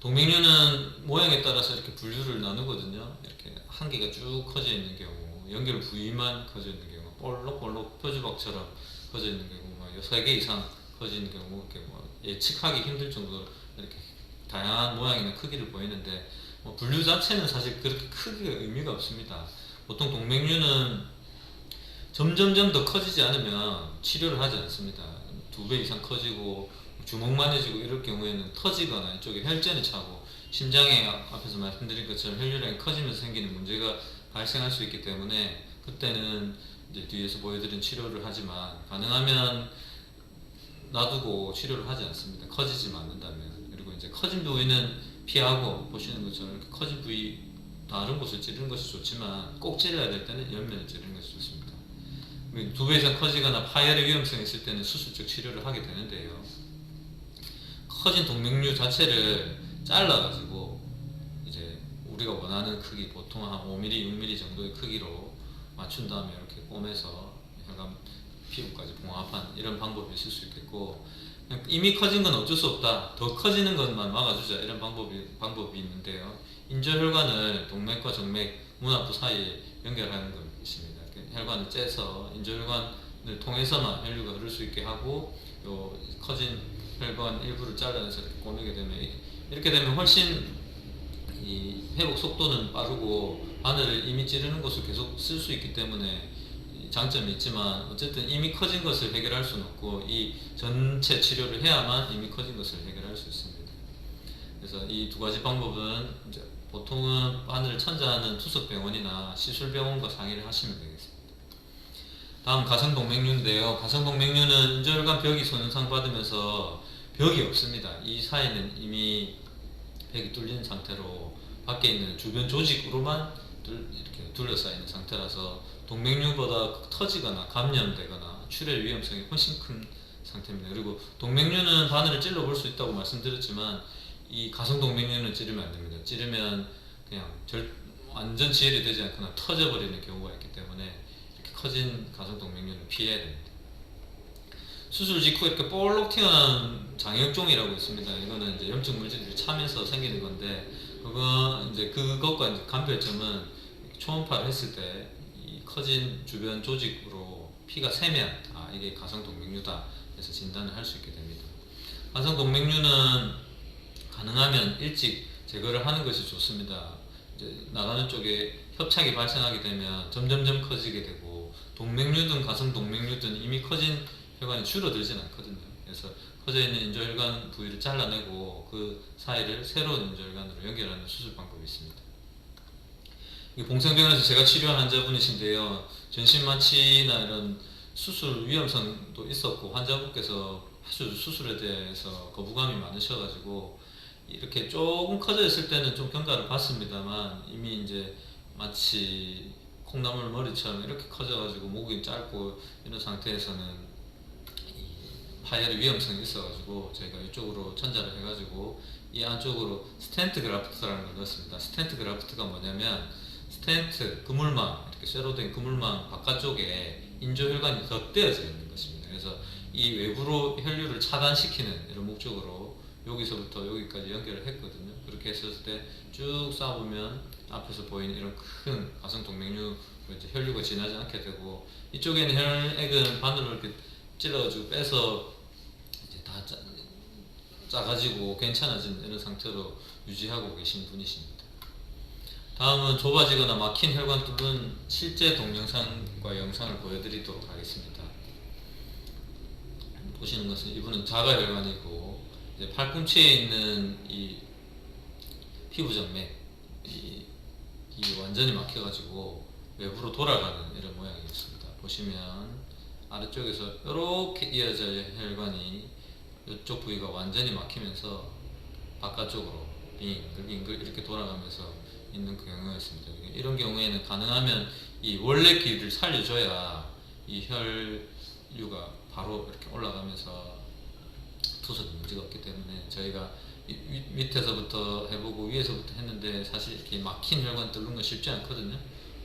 A: 동맥류는 모양에 따라서 이렇게 분류를 나누거든요. 이렇게 한 개가 쭉 커져 있는 경우, 연결 부위만 커져 있는 경우, 볼록볼록 표주박처럼 커져 있는 경우, 3개 이상 커지는 경우, 이렇게 예측하기 힘들 정도로 이렇게 다양한 모양이나 크기를 보이는데, 분류 자체는 사실 그렇게 크게 의미가 없습니다. 보통 동맥류는 점점점 더 커지지 않으면 치료를 하지 않습니다. 2배 이상 커지고 주먹만해지고 이럴 경우에는 터지거나 이쪽에 혈전이 차고, 심장에 앞에서 말씀드린 것처럼 혈류량이 커지면서 생기는 문제가 발생할 수 있기 때문에, 그때는 이제 뒤에서 보여드린 치료를 하지만 가능하면 놔두고 치료를 하지 않습니다. 커지지만 않는다면. 그리고 이제 커진 부위는 피하고, 보시는 것처럼 이렇게 커진 부위 다른 곳을 찌르는 것이 좋지만 꼭 찌르야 될 때는 옆면을 찌르는 것이 좋습니다. 2배 이상 커지거나 파열의 위험성이 있을 때는 수술적 치료를 하게 되는데요. 커진 동맥류 자체를 잘라가지고 이제 우리가 원하는 크기, 보통 한 5mm, 6mm 정도의 크기로 맞춘 다음에 이렇게 꼬매서 혈관 피부까지 봉합한 이런 방법이 있을 수 있겠고, 이미 커진 건 어쩔 수 없다, 더 커지는 것만 막아주자, 이런 방법이 있는데요. 인조혈관을 동맥과 정맥, 문합부 사이에 연결하는 것입니다. 혈관을 째서 인조혈관을 통해서만 혈류가 흐를 수 있게 하고, 요 커진 혈관 일부를 잘라내서 이렇게 꼬매게 되면, 이렇게 되면 훨씬 이 회복 속도는 빠르고, 바늘을 이미 찌르는 곳을 계속 쓸 수 있기 때문에 장점이 있지만, 어쨌든 이미 커진 것을 해결할 수는 없고, 이 전체 치료를 해야만 이미 커진 것을 해결할 수 있습니다. 그래서 이 두 가지 방법은 이제 보통은 바늘을 천자하는 투석병원이나 시술병원과 상의를 하시면 되겠습니다. 다음 가성동맥류인데요. 가성동맥류는 인조혈관 벽이 손상 받으면서 벽이 없습니다. 이 사이는 이미 벽이 뚫린 상태로 밖에 있는 주변 조직으로만 이렇게 둘러싸여 있는 상태라서 동맥류보다 터지거나 감염되거나 출혈 위험성이 훨씬 큰 상태입니다. 그리고 동맥류는 바늘을 찔러 볼 수 있다고 말씀드렸지만, 이 가성동맥류는 찌르면 안 됩니다. 찌르면 그냥 완전 지혈이 되지 않거나 터져버리는 경우가 있기 때문에 이렇게 커진 가성동맥류는 피해야 됩니다. 수술 직후 이렇게 볼록 튀어나온 장역종이라고 있습니다. 이거는 이제 염증 물질들이 차면서 생기는 건데, 그것과 이제 간별점은 초음파를 했을 때 이 커진 주변 조직으로 피가 새면 이게 가성동맥류다 해서 진단을 할 수 있게 됩니다. 가성동맥류는 가능하면 일찍 제거를 하는 것이 좋습니다. 이제 나가는 쪽에 협착이 발생하게 되면 점점점 커지게 되고, 동맥류든 가성동맥류든 이미 커진 혈관이 줄어들진 않거든요. 그래서 커져 있는 인조혈관 부위를 잘라내고 그 사이를 새로운 인조혈관으로 연결하는 수술 방법이 있습니다. 봉생병원에서 제가 치료한 환자분이신데요, 전신마취나 이런 수술 위험성도 있었고 환자분께서 수술에 대해서 거부감이 많으셔가지고 이렇게 조금 커져 있을 때는 좀 경과를 봤습니다만, 이미 이제 마치 콩나물 머리처럼 이렇게 커져가지고 목이 짧고 이런 상태에서는 파열의 위험성이 있어가지고 저희가 이쪽으로 천자를 해가지고 이 안쪽으로 스텐트 그라프트라는 걸 넣었습니다. 스텐트 그라프트가 뭐냐면, 스텐트 그물망, 이렇게 쇠로 된 그물망 바깥쪽에 인조혈관이 덧대어져 있는 것입니다. 그래서 이 외부로 혈류를 차단시키는 이런 목적으로 여기서부터 여기까지 연결을 했거든요. 그렇게 했을 때 쭉 쏴보면 앞에서 보이는 이런 큰 가성동맥류 이제 혈류가 지나지 않게 되고, 이쪽에는 혈액은 바늘로 이렇게 찔러가지고 빼서 이제 다 짜가지고 괜찮아진 이런 상태로 유지하고 계신 분이십니다. 다음은 좁아지거나 막힌 혈관 뚫는 실제 동영상과 영상을 보여드리도록 하겠습니다. 보시는 것은 이분은 자가혈관이고, 이제 팔꿈치에 있는 이 피부정맥 이 완전히 막혀가지고 외부로 돌아가는 이런 모양이었습니다. 보시면 아래쪽에서 이렇게 이어져 혈관이 이쪽 부위가 완전히 막히면서 바깥쪽으로 빙글빙글 이렇게 돌아가면서 있는 그 경우였습니다. 이런 경우에는 가능하면 이 원래 길을 살려줘야 이 혈류가 바로 이렇게 올라가면서 투석이 문제가 없기 때문에 저희가 밑에서부터 해보고 위에서부터 했는데, 사실 이렇게 막힌 혈관 뚫는 건 쉽지 않거든요.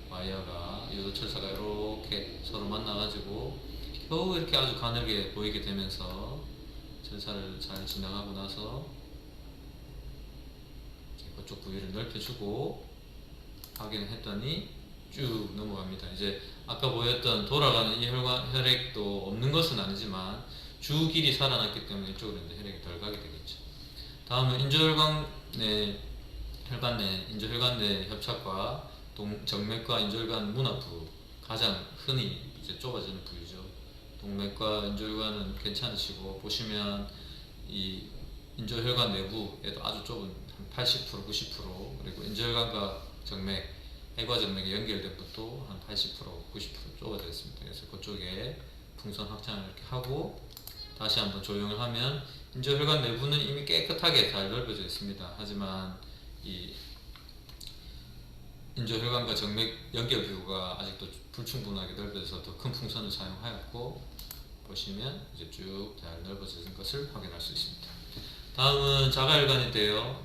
A: 와이어가 요도철사가 이렇게 서로 만나가지고 겨우 이렇게 아주 가늘게 보이게 되면서 철사를 잘 지나가고 나서 그쪽 부위를 넓혀주고 확인을 했더니 쭉 넘어갑니다. 이제 아까 보였던 돌아가는 이 혈액도 없는 것은 아니지만 주 길이 살아났기 때문에 이쪽으로 이제 혈액이 덜 가게 되겠죠. 다음은 인조혈관 내 협착과 정맥과 인조혈관 문화부, 가장 흔히 이제 좁아지는 부위죠. 동맥과 인조혈관은 괜찮으시고, 보시면 이 인조혈관 내부에도 아주 좁은 한 80%, 90%, 그리고 인조혈관과 정맥, 해과정맥에 연결된 것도 한 80%, 90% 좁아져 있습니다. 그래서 그쪽에 풍선 확장을 이렇게 하고 다시 한번 조용을 하면 인조혈관 내부는 이미 깨끗하게 잘 넓어져 있습니다. 하지만 이 인조혈관과 정맥 연결부가 아직도 불충분하게 넓어져서 더 큰 풍선을 사용하였고, 보시면 이제 쭉 잘 넓어진 것을 확인할 수 있습니다. 다음은 자가혈관인데요.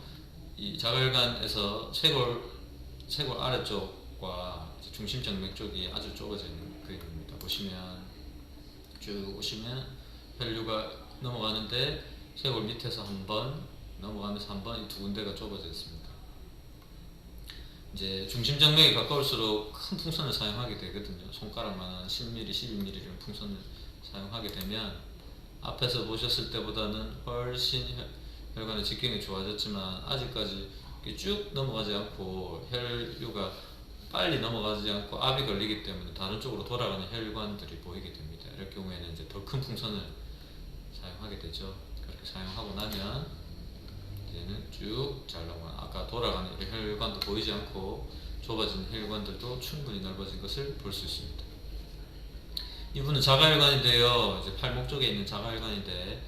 A: 이 자가혈관에서 쇄골 아래쪽과 중심정맥 쪽이 아주 좁아져 있는 그림입니다. 보시면 쭉 오시면 혈류가 넘어가는데 쇄골 밑에서 한번 넘어가면서 한번 이 두 군데가 좁아져 있습니다. 이제 중심정맥에 가까울수록 큰 풍선을 사용하게 되거든요. 손가락만한 10mm, 12mm 이런 풍선을 사용하게 되면 앞에서 보셨을 때보다는 훨씬 혈관의 직경이 좋아졌지만 아직까지 쭉 넘어가지 않고 혈류가 빨리 넘어가지 않고 압이 걸리기 때문에 다른 쪽으로 돌아가는 혈관들이 보이게 됩니다. 이럴 경우에는 이제 더 큰 풍선을 사용하게 되죠. 그렇게 사용하고 나면 이제는 쭉 잘 넘어가, 아까 돌아가는 혈관도 보이지 않고 좁아진 혈관들도 충분히 넓어진 것을 볼 수 있습니다. 이분은 자가혈관인데요. 이제 팔목 쪽에 있는 자가혈관인데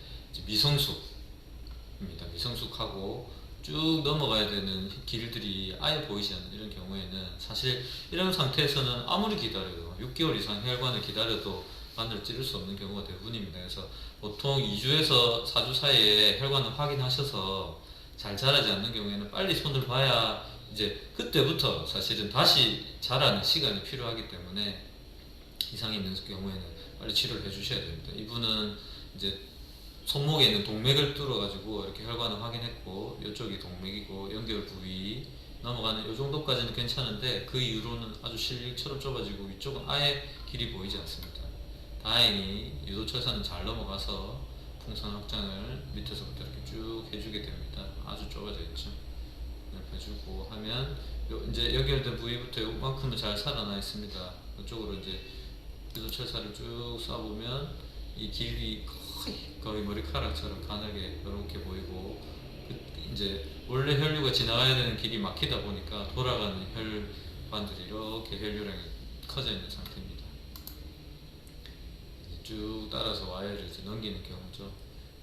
A: 미성숙입니다. 미성숙하고 쭉 넘어가야 되는 길들이 아예 보이지 않는 이런 경우에는 사실 이런 상태에서는 아무리 기다려도 6개월 이상 혈관을 기다려도 바늘을 찌를 수 없는 경우가 대부분입니다. 그래서 보통 2주에서 4주 사이에 혈관을 확인하셔서 잘 자라지 않는 경우에는 빨리 손을 봐야 이제 그때부터 사실은 다시 자라는 시간이 필요하기 때문에 이상이 있는 경우에는 빨리 치료를 해주셔야 됩니다. 이분은 이제 손목에 있는 동맥을 뚫어가지고 이렇게 혈관을 확인했고, 이쪽이 동맥이고 연결 부위 넘어가는 이 정도까지는 괜찮은데 그 이후로는 아주 실릭처럼 좁아지고 위쪽은 아예 길이 보이지 않습니다. 다행히 유도철사는 잘 넘어가서 풍선 확장을 밑에서부터 이렇게 쭉 해주게 됩니다. 아주 좁아져 있죠. 이렇게 해주고 하면 이제 연결된 부위부터 요만큼은 잘 살아나 있습니다. 이쪽으로 이제 유도철사를 쭉 쏴보면 이 길이 거의 머리카락처럼 가늘게 이렇게 보이고, 이제 원래 혈류가 지나가야 되는 길이 막히다 보니까 돌아가는 혈관들이 이렇게 혈류량이 커져 있는 상태입니다. 쭉 따라서 와이어를 이제 넘기는 경우죠.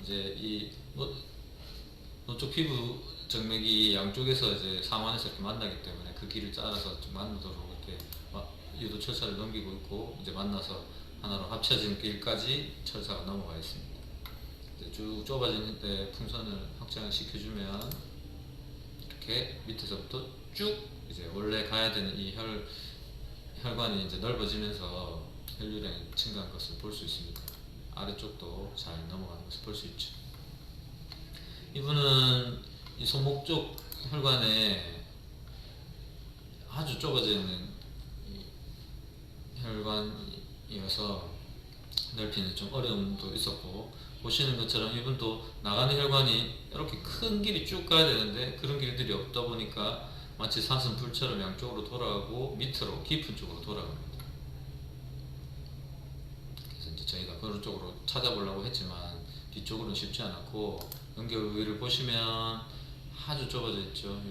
A: 이제 이 노쪽 피부 정맥이 양쪽에서 이제 상완에서 이렇게 만나기 때문에 그 길을 따라서 좀 만나도록 이렇게 유도 철사를 넘기고 있고, 이제 만나서 하나로 합쳐진 길까지 철사가 넘어가 있습니다. 이제 쭉 좁아지는 때 풍선을 확장을 시켜주면 이렇게 밑에서부터 쭉 이제 원래 가야 되는 이 혈관이 이제 넓어지면서 혈류량이 증가한 것을 볼 수 있습니다. 아래쪽도 잘 넘어가는 것을 볼 수 있죠. 이분은 이 손목 쪽 혈관에 아주 좁아져 있는 혈관이어서 넓히는 좀 어려움도 있었고, 보시는 것처럼 이분도 나가는 혈관이 이렇게 큰 길이 쭉 가야 되는데 그런 길들이 없다 보니까 마치 사슴뿔처럼 양쪽으로 돌아가고 밑으로 깊은 쪽으로 돌아갑니다. 그래서 이제 저희가 그런 쪽으로 찾아보려고 했지만 뒤쪽으로는 쉽지 않았고, 연결 부위를 보시면 아주 좁아져 있죠.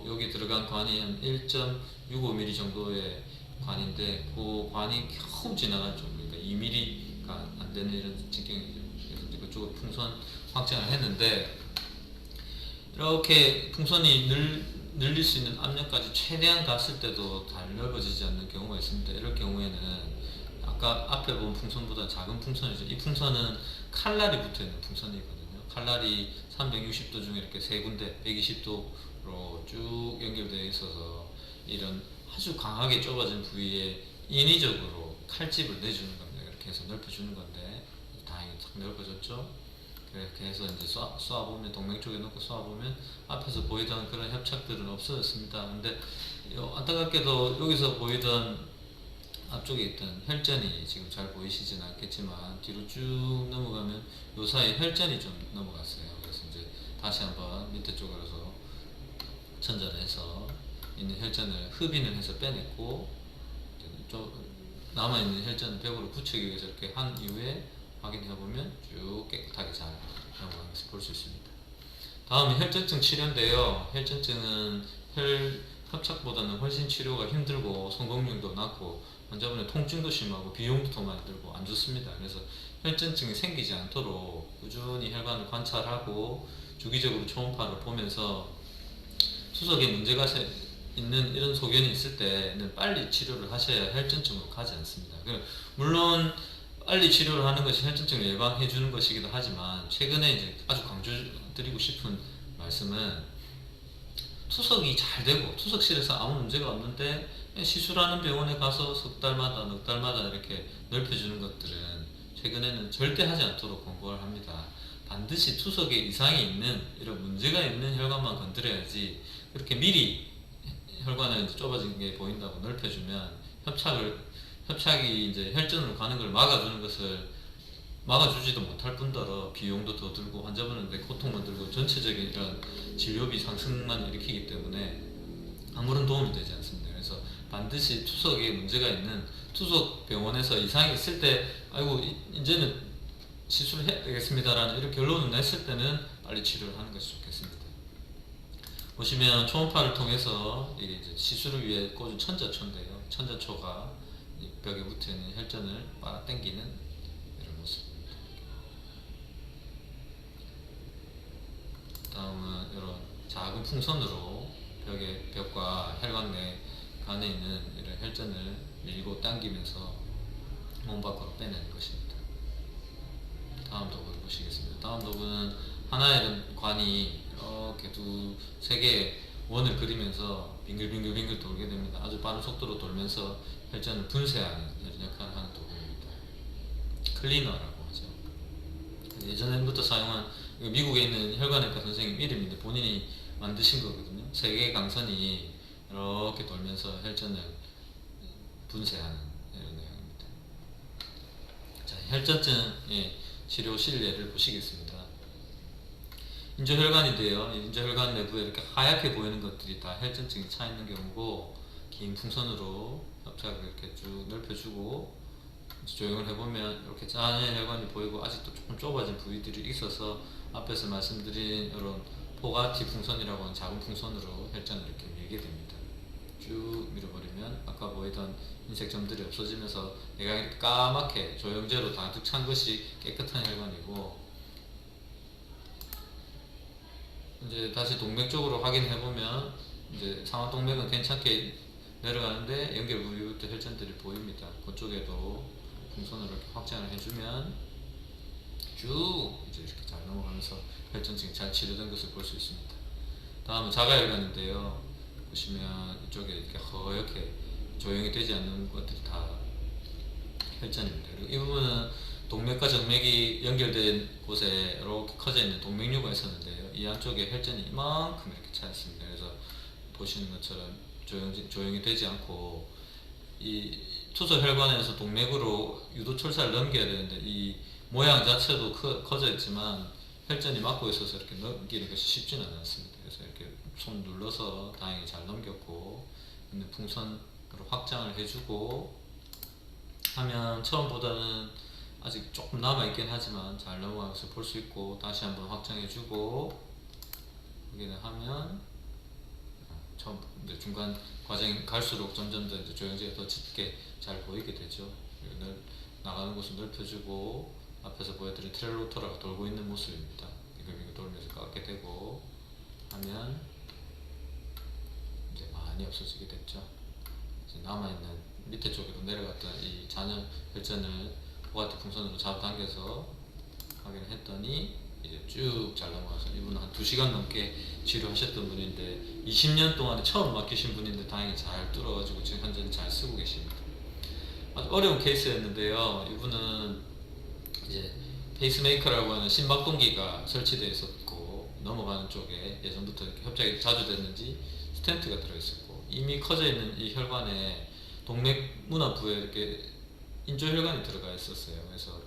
A: 여기 들어간 관이 한 1.65mm 정도의 관인데 그 관이 겨우 지나갈 정도, 그러니까 2mm가 안 되는 이런 직경이죠. 그래서 이제 그쪽으로 풍선 확장을 했는데, 이렇게 풍선이 늘릴 수 있는 압력까지 최대한 갔을 때도 잘 넓어지지 않는 경우가 있습니다. 이럴 경우에는 아까 앞에 본 풍선보다 작은 풍선이죠. 이 풍선은 칼날이 붙어 있는 풍선이거든요. 칼날이 360도 중에 이렇게 세 군데 120도로 쭉 연결되어 있어서 이런 아주 강하게 좁아진 부위에 인위적으로 칼집을 내주는 겁니다. 이렇게 해서 넓혀주는 건데 다행히 탁 넓어졌죠. 이렇게 해서 이제 쏴보면, 동맥 쪽에 놓고 쏴보면 앞에서 보이던 그런 협착들은 없어졌습니다. 근데 안타깝게도 여기서 보이던 앞쪽에 있던 혈전이 지금 잘 보이시진 않겠지만 뒤로 쭉 넘어가면 요 사이 혈전이 좀 넘어갔어요. 그래서 이제 다시 한번 밑에 쪽으로서 천전을 해서 있는 혈전을 흡인을 해서 빼냈고, 좀 남아있는 혈전을 벽으로 붙이기 위해서 이렇게 한 이후에 확인해보면 쭉 깨끗하게 잘 넘어가는 것을 볼 수 있습니다. 다음은 혈전증 치료인데요. 혈전증은 협착보다는 훨씬 치료가 힘들고 성공률도 낮고 환자분의 통증도 심하고 비용도 더 많이 들고 안 좋습니다. 그래서 혈전증이 생기지 않도록 꾸준히 혈관을 관찰하고 주기적으로 초음파를 보면서 투석에 문제가 있는 이런 소견이 있을 때는 빨리 치료를 하셔야 혈전증으로 가지 않습니다. 물론 빨리 치료를 하는 것이 혈전증을 예방해 주는 것이기도 하지만, 최근에 이제 아주 강조드리고 싶은 말씀은 투석이 잘 되고 투석실에서 아무 문제가 없는데 시술하는 병원에 가서 석 달마다 넉 달마다 이렇게 넓혀주는 것들은 최근에는 절대 하지 않도록 권고를 합니다. 반드시 투석에 이상이 있는 이런 문제가 있는 혈관만 건드려야지, 그렇게 미리 혈관을 이제 좁아진 게 보인다고 넓혀주면 협착이 이제 혈전으로 가는 걸 막아주는 것을 막아주지도 못할 뿐더러 비용도 더 들고 환자분한테 고통만 들고 전체적인 이런 진료비 상승만 일으키기 때문에 아무런 도움이 되지 않습니다. 그래서 반드시 투석에 문제가 있는, 투석 병원에서 이상이 있을 때 아이고 이제는 시술을 해야 되겠습니다라는 이런 결론을 냈을 때는 빨리 치료를 하는 것이 좋겠습니다. 보시면 초음파를 통해서 이게 이제 시술을 위해 꽂은 천자초인데요. 천자초가 벽에 붙어있는 혈전을 빨아당기는 이런 모습입니다. 다음은 이런 작은 풍선으로 벽과 혈관 내 간에 있는 이런 혈전을 밀고 당기면서 몸 밖으로 빼내는 것입니다. 다음 도구 보시겠습니다. 다음 도구는 하나의 관이 이렇게 세 개의 원을 그리면서 빙글빙글빙글 돌게 됩니다. 아주 빠른 속도로 돌면서 혈전을 분쇄하는 역할을 하는 도구입니다. 클리너라고 하죠. 예전부터 사용한 미국에 있는 혈관외과 선생님 이름인데 본인이 만드신 거거든요. 세 개의 강선이 이렇게 돌면서 혈전을 분쇄하는 이런 내용입니다. 자, 혈전증의 치료 실례를 보시겠습니다. 인조혈관인데요. 인조혈관 내부에 이렇게 하얗게 보이는 것들이 다 혈전증이 차 있는 경우고, 긴 풍선으로 협착을 이렇게 쭉 넓혀주고 조형을 해보면 이렇게 잔여 혈관이 보이고 아직도 조금 좁아진 부위들이 있어서 앞에서 말씀드린 이런 포가티 풍선이라고 하는 작은 풍선으로 혈전을 이렇게 밀게 됩니다. 쭉 밀어버리면 아까 보이던 흰색 점들이 없어지면서 내가 이렇게 까맣게 조영제로 가득 찬 것이 깨끗한 혈관이고, 이제 다시 동맥 쪽으로 확인해보면 이제 상완동맥은 괜찮게 내려가는데 연결 부위부터 혈전들이 보입니다. 그쪽에도 풍선으로 이렇게 확장을 해주면 쭉 이제 이렇게 잘 넘어가면서 혈전증이 잘 치료된 것을 볼 수 있습니다. 다음은 자가혈관인데요. 보시면 이쪽에 이렇게 허옇게 조형이 되지 않는 것들이 다 혈전입니다. 그리고 이 부분은 동맥과 정맥이 연결된 곳에 이렇게 커져 있는 동맥류가 있었는데요. 이 안쪽에 혈전이 이만큼 이렇게 차 있습니다. 그래서 보시는 것처럼 조형이 되지 않고, 이 투소혈관에서 동맥으로 유도철사를 넘겨야 되는데 이 모양 자체도 커져 있지만 혈전이 막고 있어서 이렇게 넘기는 것이 쉽지는 않습니다. 그래서 이렇게 손 눌러서 다행히 잘 넘겼고, 있는 풍선으로 확장을 해주고 하면 처음보다는 아직 조금 남아있긴 하지만 잘 넘어가는 것을 볼 수 있고, 다시 한번 확장해주고 확인을 하면 처음 이제 중간 과정이 갈수록 점점 더 이제 조형제가 더 짙게 잘 보이게 되죠. 나가는 곳을 넓혀주고 앞에서 보여드린 트렐로토라가 돌고 있는 모습입니다. 이거 돌면서 깎게 되고 하면 이제 많이 없어지게 됐죠. 이제 남아있는 밑에 쪽으로 내려갔던 이 잔여 혈전을 포가티 풍선으로 잡아당겨서 확인을 했더니 이제 쭉 잘 넘어가서, 이분은 한 2시간 넘게 치료하셨던 분인데 20년 동안에 처음 맡기신 분인데 다행히 잘 뚫어가지고 지금 현재는 잘 쓰고 계십니다. 아주 어려운 케이스였는데요. 이분은 이제 페이스메이커라고 하는 심박동기가 설치되어 있었고, 넘어가는 쪽에 예전부터 이렇게 협착이 자주 됐는지 스텐트가 들어있었고, 이미 커져 있는 이 혈관에 동맥 문화부에 이렇게 인조혈관이 들어가 있었어요. 그래서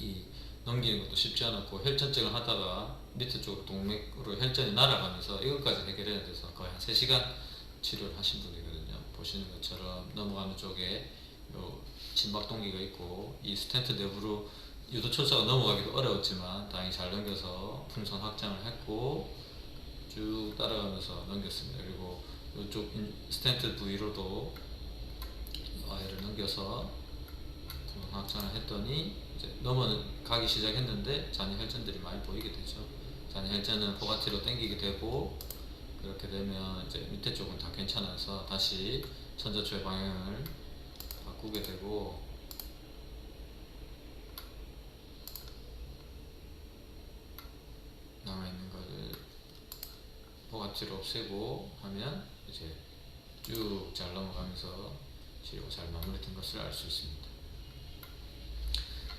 A: 이 넘기는 것도 쉽지 않았고, 혈전증을 하다가 밑에 쪽 동맥으로 혈전이 날아가면서 이것까지 해결해야 돼서 거의 한 3시간 치료를 하신 분이거든요. 보시는 것처럼 넘어가는 쪽에 요 심박동기가 있고, 이 스텐트 내부로 유도철사가 넘어가기도 어려웠지만 다행히 잘 넘겨서 풍선 확장을 했고 쭉 따라가면서 넘겼습니다. 그리고 이쪽 스텐트 부위로도 와이어를 넘겨서 풍선 확장을 했더니 이제 넘어가기 시작했는데 잔여 혈전들이 많이 보이게 되죠. 잔여 혈전은 포가티로 당기게 되고, 그렇게 되면 이제 밑에 쪽은 다 괜찮아서 다시 천자초의 방향을 바꾸게 되고, 남아있는 것을 포가티로 없애고 하면 이제 쭉 잘 넘어가면서 치료가 잘 마무리된 것을 알 수 있습니다.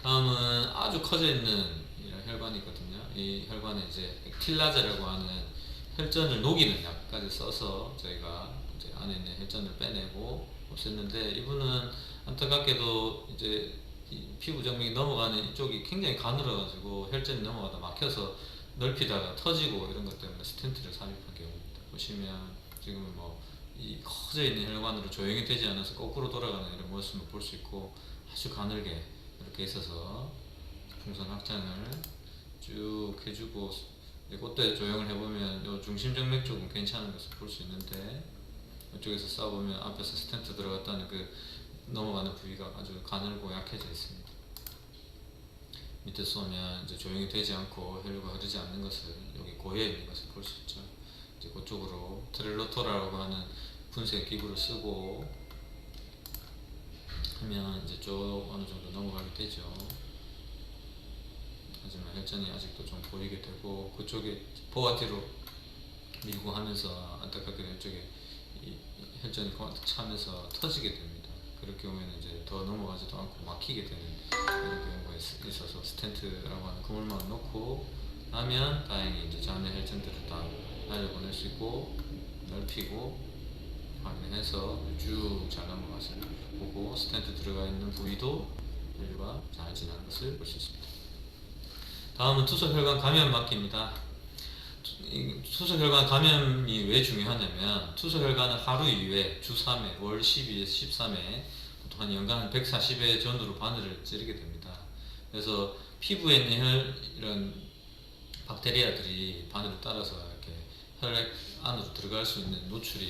A: 다음은 아주 커져 있는 이런 혈관이거든요. 이 혈관에 이제 틸라제라고 하는 혈전을 녹이는 약까지 써서 저희가 이제 안에 있는 혈전을 빼내고 없앴는데, 이분은 안타깝게도 이제 피부 정맥이 넘어가는 이쪽이 굉장히 가늘어가지고 혈전이 넘어가다 막혀서 넓히다가 터지고 이런 것 때문에 스텐트를 삽입한 경우입니다. 보시면 지금은 이 커져 있는 혈관으로 조형이 되지 않아서 거꾸로 돌아가는 이런 모습을 볼 수 있고, 아주 가늘게 이렇게 있어서 풍선 확장을 쭉 해주고, 그때 조형을 해보면 요 중심정맥 쪽은 괜찮은 것을 볼 수 있는데, 이쪽에서 쏴보면 앞에서 스텐트 들어갔다는 그 넘어가는 부위가 아주 가늘고 약해져 있습니다. 밑에 쏘면 이제 조형이 되지 않고 혈류가 흐르지 않는 것을, 여기 고여 있는 것을 볼 수 있죠. 이제 그쪽으로 트렐로토라고 하는 분쇄 기구를 쓰고 하면 이제 쭉 어느 정도 넘어가게 되죠. 하지만 혈전이 아직도 좀 보이게 되고, 그쪽에 포가티로 밀고 하면서 안타깝게 이쪽에 혈전이 차면서 터지게 됩니다. 그럴 경우에는 이제 더 넘어가지도 않고 막히게 되는 이런 경우가 있어서 스텐트라고 하는 그물망을 놓고 나면 다행히 이제 잔여 혈전들을 다 날려보낼 수 있고 넓히고 확인해서 쭉 잘 넘어가서 보고 스텐트 들어가 있는 부위도 혈류가 잘 지나는 것을 볼 수 있습니다. 다음은 투석혈관 감염 막기입니다. 투석혈관 감염이 왜 중요하냐면 투석혈관은 하루 2회, 주 3회, 월 12에서 13회, 보통 한 연간 140회 전후로 바늘을 찌르게 됩니다. 그래서 피부에 있는 이런 박테리아들이 바늘을 따라서 이렇게 혈액 안으로 들어갈 수 있는 노출이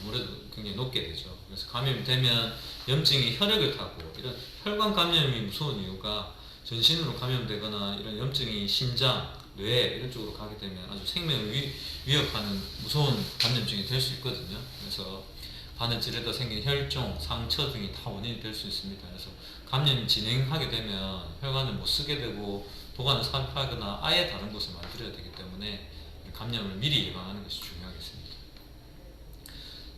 A: 아무래도 굉장히 높게 되죠. 그래서 감염이 되면 염증이 혈액을 타고, 이런 혈관 감염이 무서운 이유가 전신으로 감염되거나 이런 염증이 심장, 뇌 이런 쪽으로 가게 되면 아주 생명을 위협하는 무서운 감염증이 될 수 있거든요. 그래서 바늘 찌르다 생긴 혈종, 상처 등이 다 원인이 될 수 있습니다. 그래서 감염이 진행하게 되면 혈관을 못 쓰게 되고 도관을 삽입하거나 아예 다른 곳을 만들어야 되기 때문에 감염을 미리 예방하는 것이 중요하겠습니다.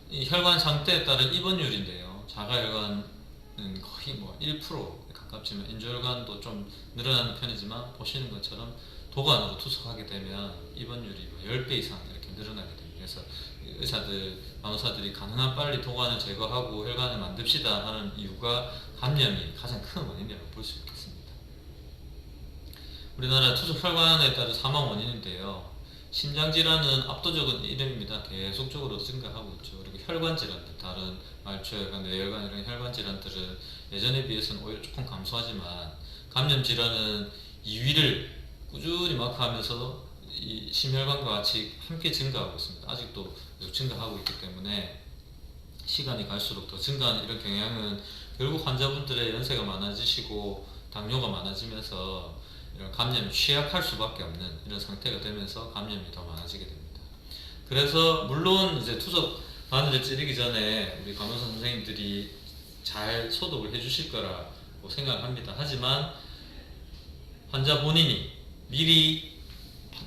A: 이 혈관 상태에 따른 입원율인데요. 자가혈관은 거의 1% 가깝지만 인조혈관도 좀 늘어나는 편이지만 보시는 것처럼 도관으로 투석하게 되면 입원율이 10배 이상 이렇게 늘어나게 됩니다. 그래서 의사들, 간호사들이 가능한 빨리 도관을 제거하고 혈관을 만듭시다 하는 이유가 감염이 가장 큰 원인이라고 볼 수 있겠습니다. 우리나라 투석혈관에 따른 사망 원인인데요. 심장질환은 압도적인 이름입니다. 계속적으로 증가하고 있죠. 그리고 혈관질환들, 다른 말초혈관, 뇌혈관 이런 혈관질환들은 예전에 비해서는 오히려 조금 감소하지만 감염질환은 2위를 꾸준히 마크하면서 이 심혈관과 같이 함께 증가하고 있습니다. 아직도 계속 증가하고 있기 때문에 시간이 갈수록 더 증가하는 이런 경향은 결국 환자분들의 연세가 많아지시고 당뇨가 많아지면서 이런 감염에 취약할 수밖에 없는 이런 상태가 되면서 감염이 더 많아지게 됩니다. 그래서 물론 이제 투석 바늘을 찌르기 전에 우리 간호사 선생님들이 잘 소독을 해주실 거라고 생각합니다. 하지만 환자 본인이 미리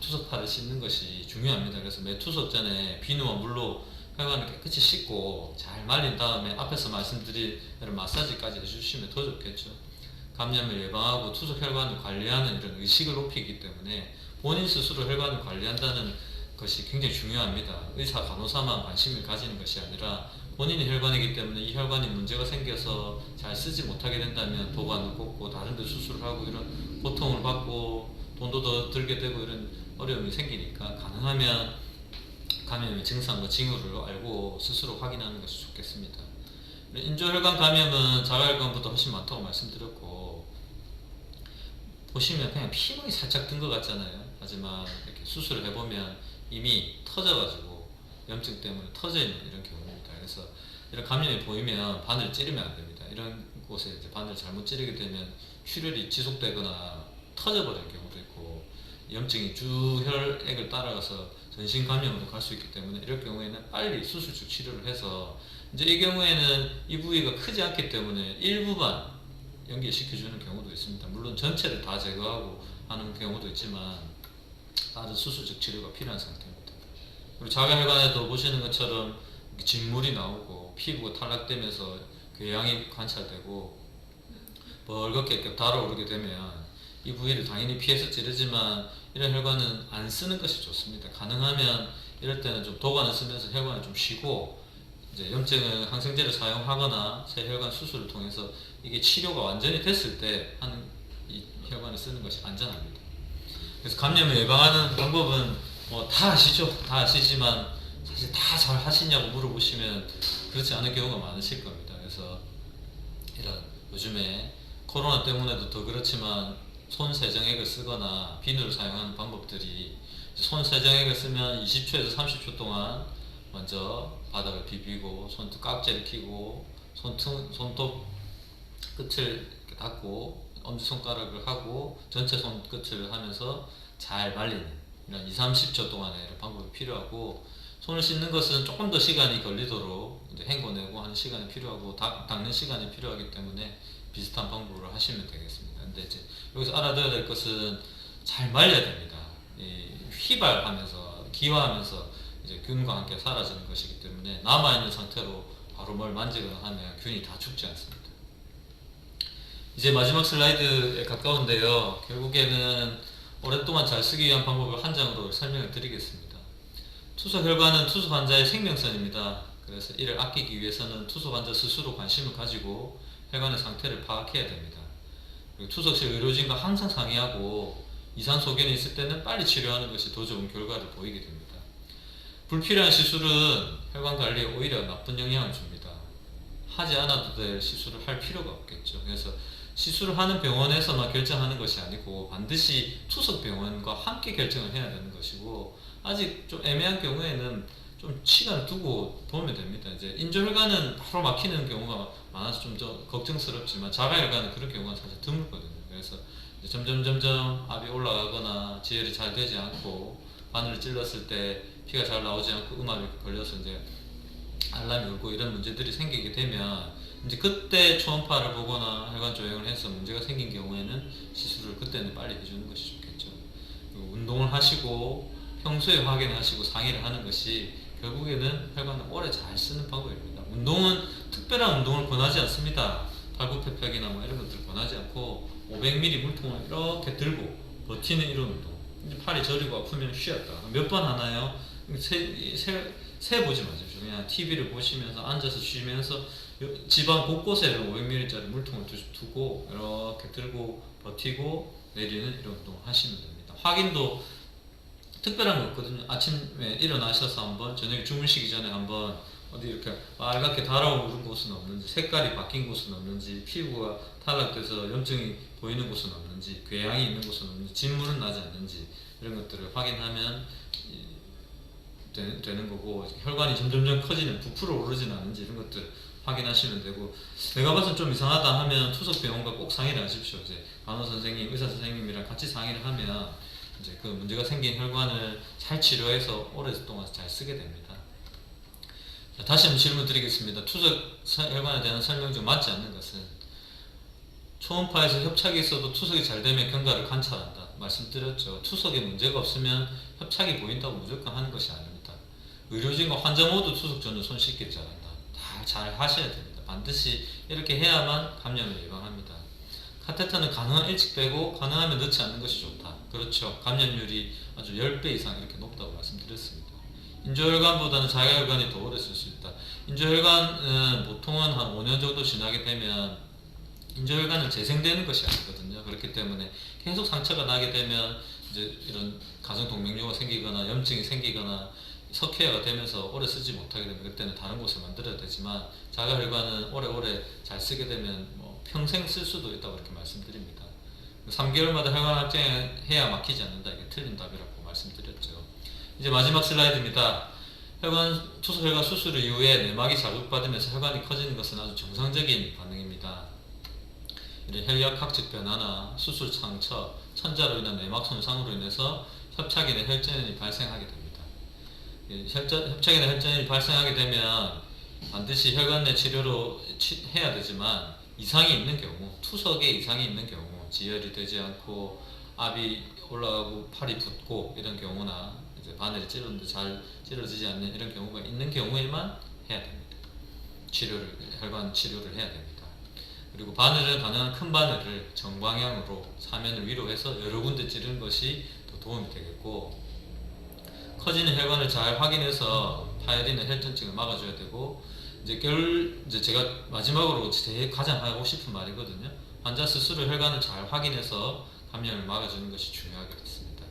A: 투석팔을 씻는 것이 중요합니다. 그래서 매 투석 전에 비누와 물로 혈관을 깨끗이 씻고 잘 말린 다음에 앞에서 말씀드린 이런 마사지까지 해주시면 더 좋겠죠. 감염을 예방하고 투석 혈관을 관리하는 이런 의식을 높이기 때문에 본인 스스로 혈관을 관리한다는 것이 굉장히 중요합니다. 의사, 간호사만 관심을 가지는 것이 아니라 본인의 혈관이기 때문에 이 혈관이 문제가 생겨서 잘 쓰지 못하게 된다면 도관을 꽂고 다른 데 수술을 하고 이런 고통을 받고 돈도 더 들게 되고 이런 어려움이 생기니까 가능하면 감염의 증상과 징후를 알고 스스로 확인하는 것이 좋겠습니다. 인조혈관 감염은 자가혈관보다 훨씬 많다고 말씀드렸고, 보시면 그냥 피멍이 살짝 든 것 같잖아요. 하지만 이렇게 수술을 해보면 이미 터져가지고 염증 때문에 터져 있는 이런 경우입니다. 그래서 이런 감염이 보이면 바늘 찌르면 안 됩니다. 이런 곳에 이제 바늘 잘못 찌르게 되면 출혈이 지속되거나 터져버리는 경우도 있고, 염증이 쭉 혈액을 따라가서 전신 감염으로 갈 수 있기 때문에 이럴 경우에는 빨리 수술적 치료를 해서, 이제 이 경우에는 이 부위가 크지 않기 때문에 일부만 연결시켜주는 경우도 있습니다. 물론 전체를 다 제거하고 하는 경우도 있지만 다른 수술적 치료가 필요한 상태입니다. 그리고 자가혈관에도 보시는 것처럼 진물이 나오고 피부가 탈락되면서 궤양이 관찰되고 벌겋게 이렇게 달아오르게 되면 이 부위를 당연히 피해서 찌르지만 이런 혈관은 안 쓰는 것이 좋습니다. 가능하면 이럴 때는 좀 도관을 쓰면서 혈관을 좀 쉬고 이제 염증은 항생제를 사용하거나 새 혈관 수술을 통해서 이게 치료가 완전히 됐을 때 하는 이 혈관을 쓰는 것이 안전합니다. 그래서 감염을 예방하는 방법은 뭐 다 아시죠? 다 아시지만 사실 다 잘 하시냐고 물어보시면 그렇지 않은 경우가 많으실 겁니다. 그래서 이런 요즘에 코로나 때문에도 더 그렇지만 손 세정액을 쓰거나 비누를 사용하는 방법들이, 손 세정액을 쓰면 20초에서 30초 동안 먼저 바닥을 비비고 손톱 깍지를 끼고 손톱 끝을 닫고 엄지손가락을 하고 전체 손끝을 하면서 잘 말리는 이런 20-30초 동안의 이런 방법이 필요하고, 손을 씻는 것은 조금 더 시간이 걸리도록 이제 헹궈내고 하는 시간이 필요하고 닦는 시간이 필요하기 때문에 비슷한 방법으로 하시면 되겠습니다. 근데 이제 여기서 알아둬야 될 것은 잘 말려야 됩니다. 휘발하면서 기화하면서 이제 균과 함께 사라지는 것이기 때문에 남아있는 상태로 바로 뭘 만지거나 하면 균이 다 죽지 않습니다. 이제 마지막 슬라이드에 가까운데요. 결국에는 오랫동안 잘 쓰기 위한 방법을 한 장으로 설명을 드리겠습니다. 투석 혈관은 투석 환자의 생명선입니다. 그래서 이를 아끼기 위해서는 투석 환자 스스로 관심을 가지고 혈관의 상태를 파악해야 됩니다. 그리고 투석실 의료진과 항상 상의하고 이상 소견이 있을 때는 빨리 치료하는 것이 더 좋은 결과를 보이게 됩니다. 불필요한 시술은 혈관 관리에 오히려 나쁜 영향을 줍니다. 하지 않아도 될 시술을 할 필요가 없겠죠. 그래서 시술을 하는 병원에서만 결정하는 것이 아니고 반드시 투석 병원과 함께 결정을 해야 되는 것이고, 아직 좀 애매한 경우에는 좀 시간을 두고 보면 됩니다. 이제 인조혈관은 바로 막히는 경우가 많아서 좀 더 걱정스럽지만 자가혈관은 그런 경우가 사실 드물거든요. 그래서 점점 압이 올라가거나 지혈이 잘 되지 않고 바늘을 찔렀을 때 피가 잘 나오지 않고 음압이 걸려서 이제 알람이 울고 이런 문제들이 생기게 되면 이제 그때 초음파를 보거나 혈관 조형을 해서 문제가 생긴 경우에는 시술을 그때는 빨리 해주는 것이 좋겠죠. 그리고 운동을 하시고 평소에 확인하시고 상의를 하는 것이 결국에는 혈관을 오래 잘 쓰는 방법입니다. 운동은 특별한 운동을 권하지 않습니다. 팔굽혀펴기나 뭐 이런 것들 권하지 않고 500ml 물통을 이렇게 들고 버티는 이런 운동. 이제 팔이 저리고 아프면 쉬었다. 몇 번 하나요? 세 보지 마십시오. 그냥 TV를 보시면서 앉아서 쉬면서 집안 곳곳에 500ml짜리 물통을 두고 이렇게 들고 버티고 내리는 이런 운동을 하시면 됩니다. 확인도 특별한 거 없거든요. 아침에 일어나셔서 한번, 저녁에 주무시기 전에 한번 어디 이렇게 빨갛게 달아오른 곳은 없는지, 색깔이 바뀐 곳은 없는지, 피부가 탈락돼서 염증이 보이는 곳은 없는지, 궤양이 있는 곳은 없는지, 진물은 나지 않는지 이런 것들을 확인하면 되는 거고, 혈관이 점점 커지는, 부풀어 오르지는 않는지 이런 것들 확인하시면 되고, 내가 봐서 좀 이상하다 하면 투석 병원과 꼭 상의를 하십시오. 이제 간호 선생님, 의사 선생님이랑 같이 상의를 하면 이제 그 문제가 생긴 혈관을 잘 치료해서 오랫동안 잘 쓰게 됩니다. 자, 다시 한번 질문 드리겠습니다. 투석 혈관에 대한 설명 중 맞지 않는 것은, 초음파에서 협착이 있어도 투석이 잘 되면 경과를 관찰한다 말씀드렸죠. 투석에 문제가 없으면 협착이 보인다고 무조건 하는 것이 아닙니다. 의료진과 환자 모두 투석 전후 손 씻기를 잘한다. 다 잘 하셔야 됩니다. 반드시 이렇게 해야만 감염을 예방합니다. 카테터는 가능한 일찍 빼고 가능하면 넣지 않는 것이 좋다. 그렇죠. 감염률이 아주 10배 이상 이렇게 높다고 말씀드렸습니다. 인조혈관보다는 자가혈관이 더 오래 쓸 수 있다. 인조혈관은 보통은 한 5년 정도 지나게 되면 인조혈관은 재생되는 것이 아니거든요. 그렇기 때문에 계속 상처가 나게 되면 이제 이런 가정동맥류가 생기거나 염증이 생기거나 석회화가 되면서 오래 쓰지 못하게 되면 그때는 다른 곳을 만들어야 되지만, 자가혈관은 오래오래 잘 쓰게 되면 뭐 평생 쓸 수도 있다고 이렇게 말씀드립니다. 3개월마다 혈관 확장해야 막히지 않는다. 이게 틀린 답이라고 말씀드렸죠. 이제 마지막 슬라이드입니다. 투석 혈관 수술 이후에 내막이 자극받으면서 혈관이 커지는 것은 아주 정상적인 반응입니다. 이런 혈액학적 변화나 수술 상처, 천자로 인한 내막 손상으로 인해서 협착이나 혈전이 발생하게 됩니다. 협착이나 혈전이 발생하게 되면 반드시 혈관 내 치료로 해야 되지만, 이상이 있는 경우, 투석에 이상이 있는 경우, 지혈이 되지 않고 압이 올라가고 팔이 붓고 이런 경우나 이제 바늘이 찔렀는데 잘 찔러지지 않는 이런 경우가 있는 경우에만 해야 됩니다. 혈관 치료를 해야 됩니다. 그리고 바늘은 가능한 큰 바늘을 정방향으로 사면을 위로 해서 여러 군데 찌르는 것이 더 도움이 되겠고, 커지는 혈관을 잘 확인해서 파열이나 혈전증을 막아줘야 되고, 이제 제가 마지막으로 가장 하고 싶은 말이거든요. 환자 스스로 혈관을 잘 확인해서 감염을 막아주는 것이 중요하겠습니다.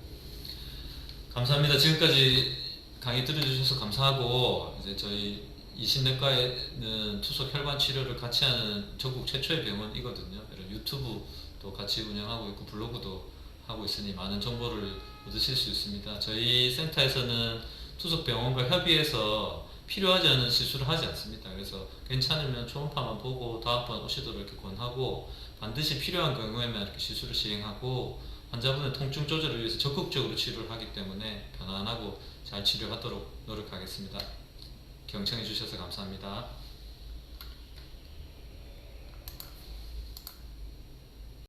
A: 감사합니다. 지금까지 강의 들어주셔서 감사하고, 이제 저희 이신내과에는 투석 혈관 치료를 같이 하는 전국 최초의 병원이거든요. 이런 유튜브도 같이 운영하고 있고 블로그도 하고 있으니 많은 정보를 얻으실 수 있습니다. 저희 센터에서는 투석 병원과 협의해서 필요하지 않은 시술을 하지 않습니다. 그래서 괜찮으면 초음파만 보고 다음번 오시도록 이렇게 권하고, 반드시 필요한 경우에만 이렇게 시술을 시행하고, 환자분의 통증 조절을 위해서 적극적으로 치료를 하기 때문에 편안하고 잘 치료하도록 노력하겠습니다. 경청해 주셔서 감사합니다.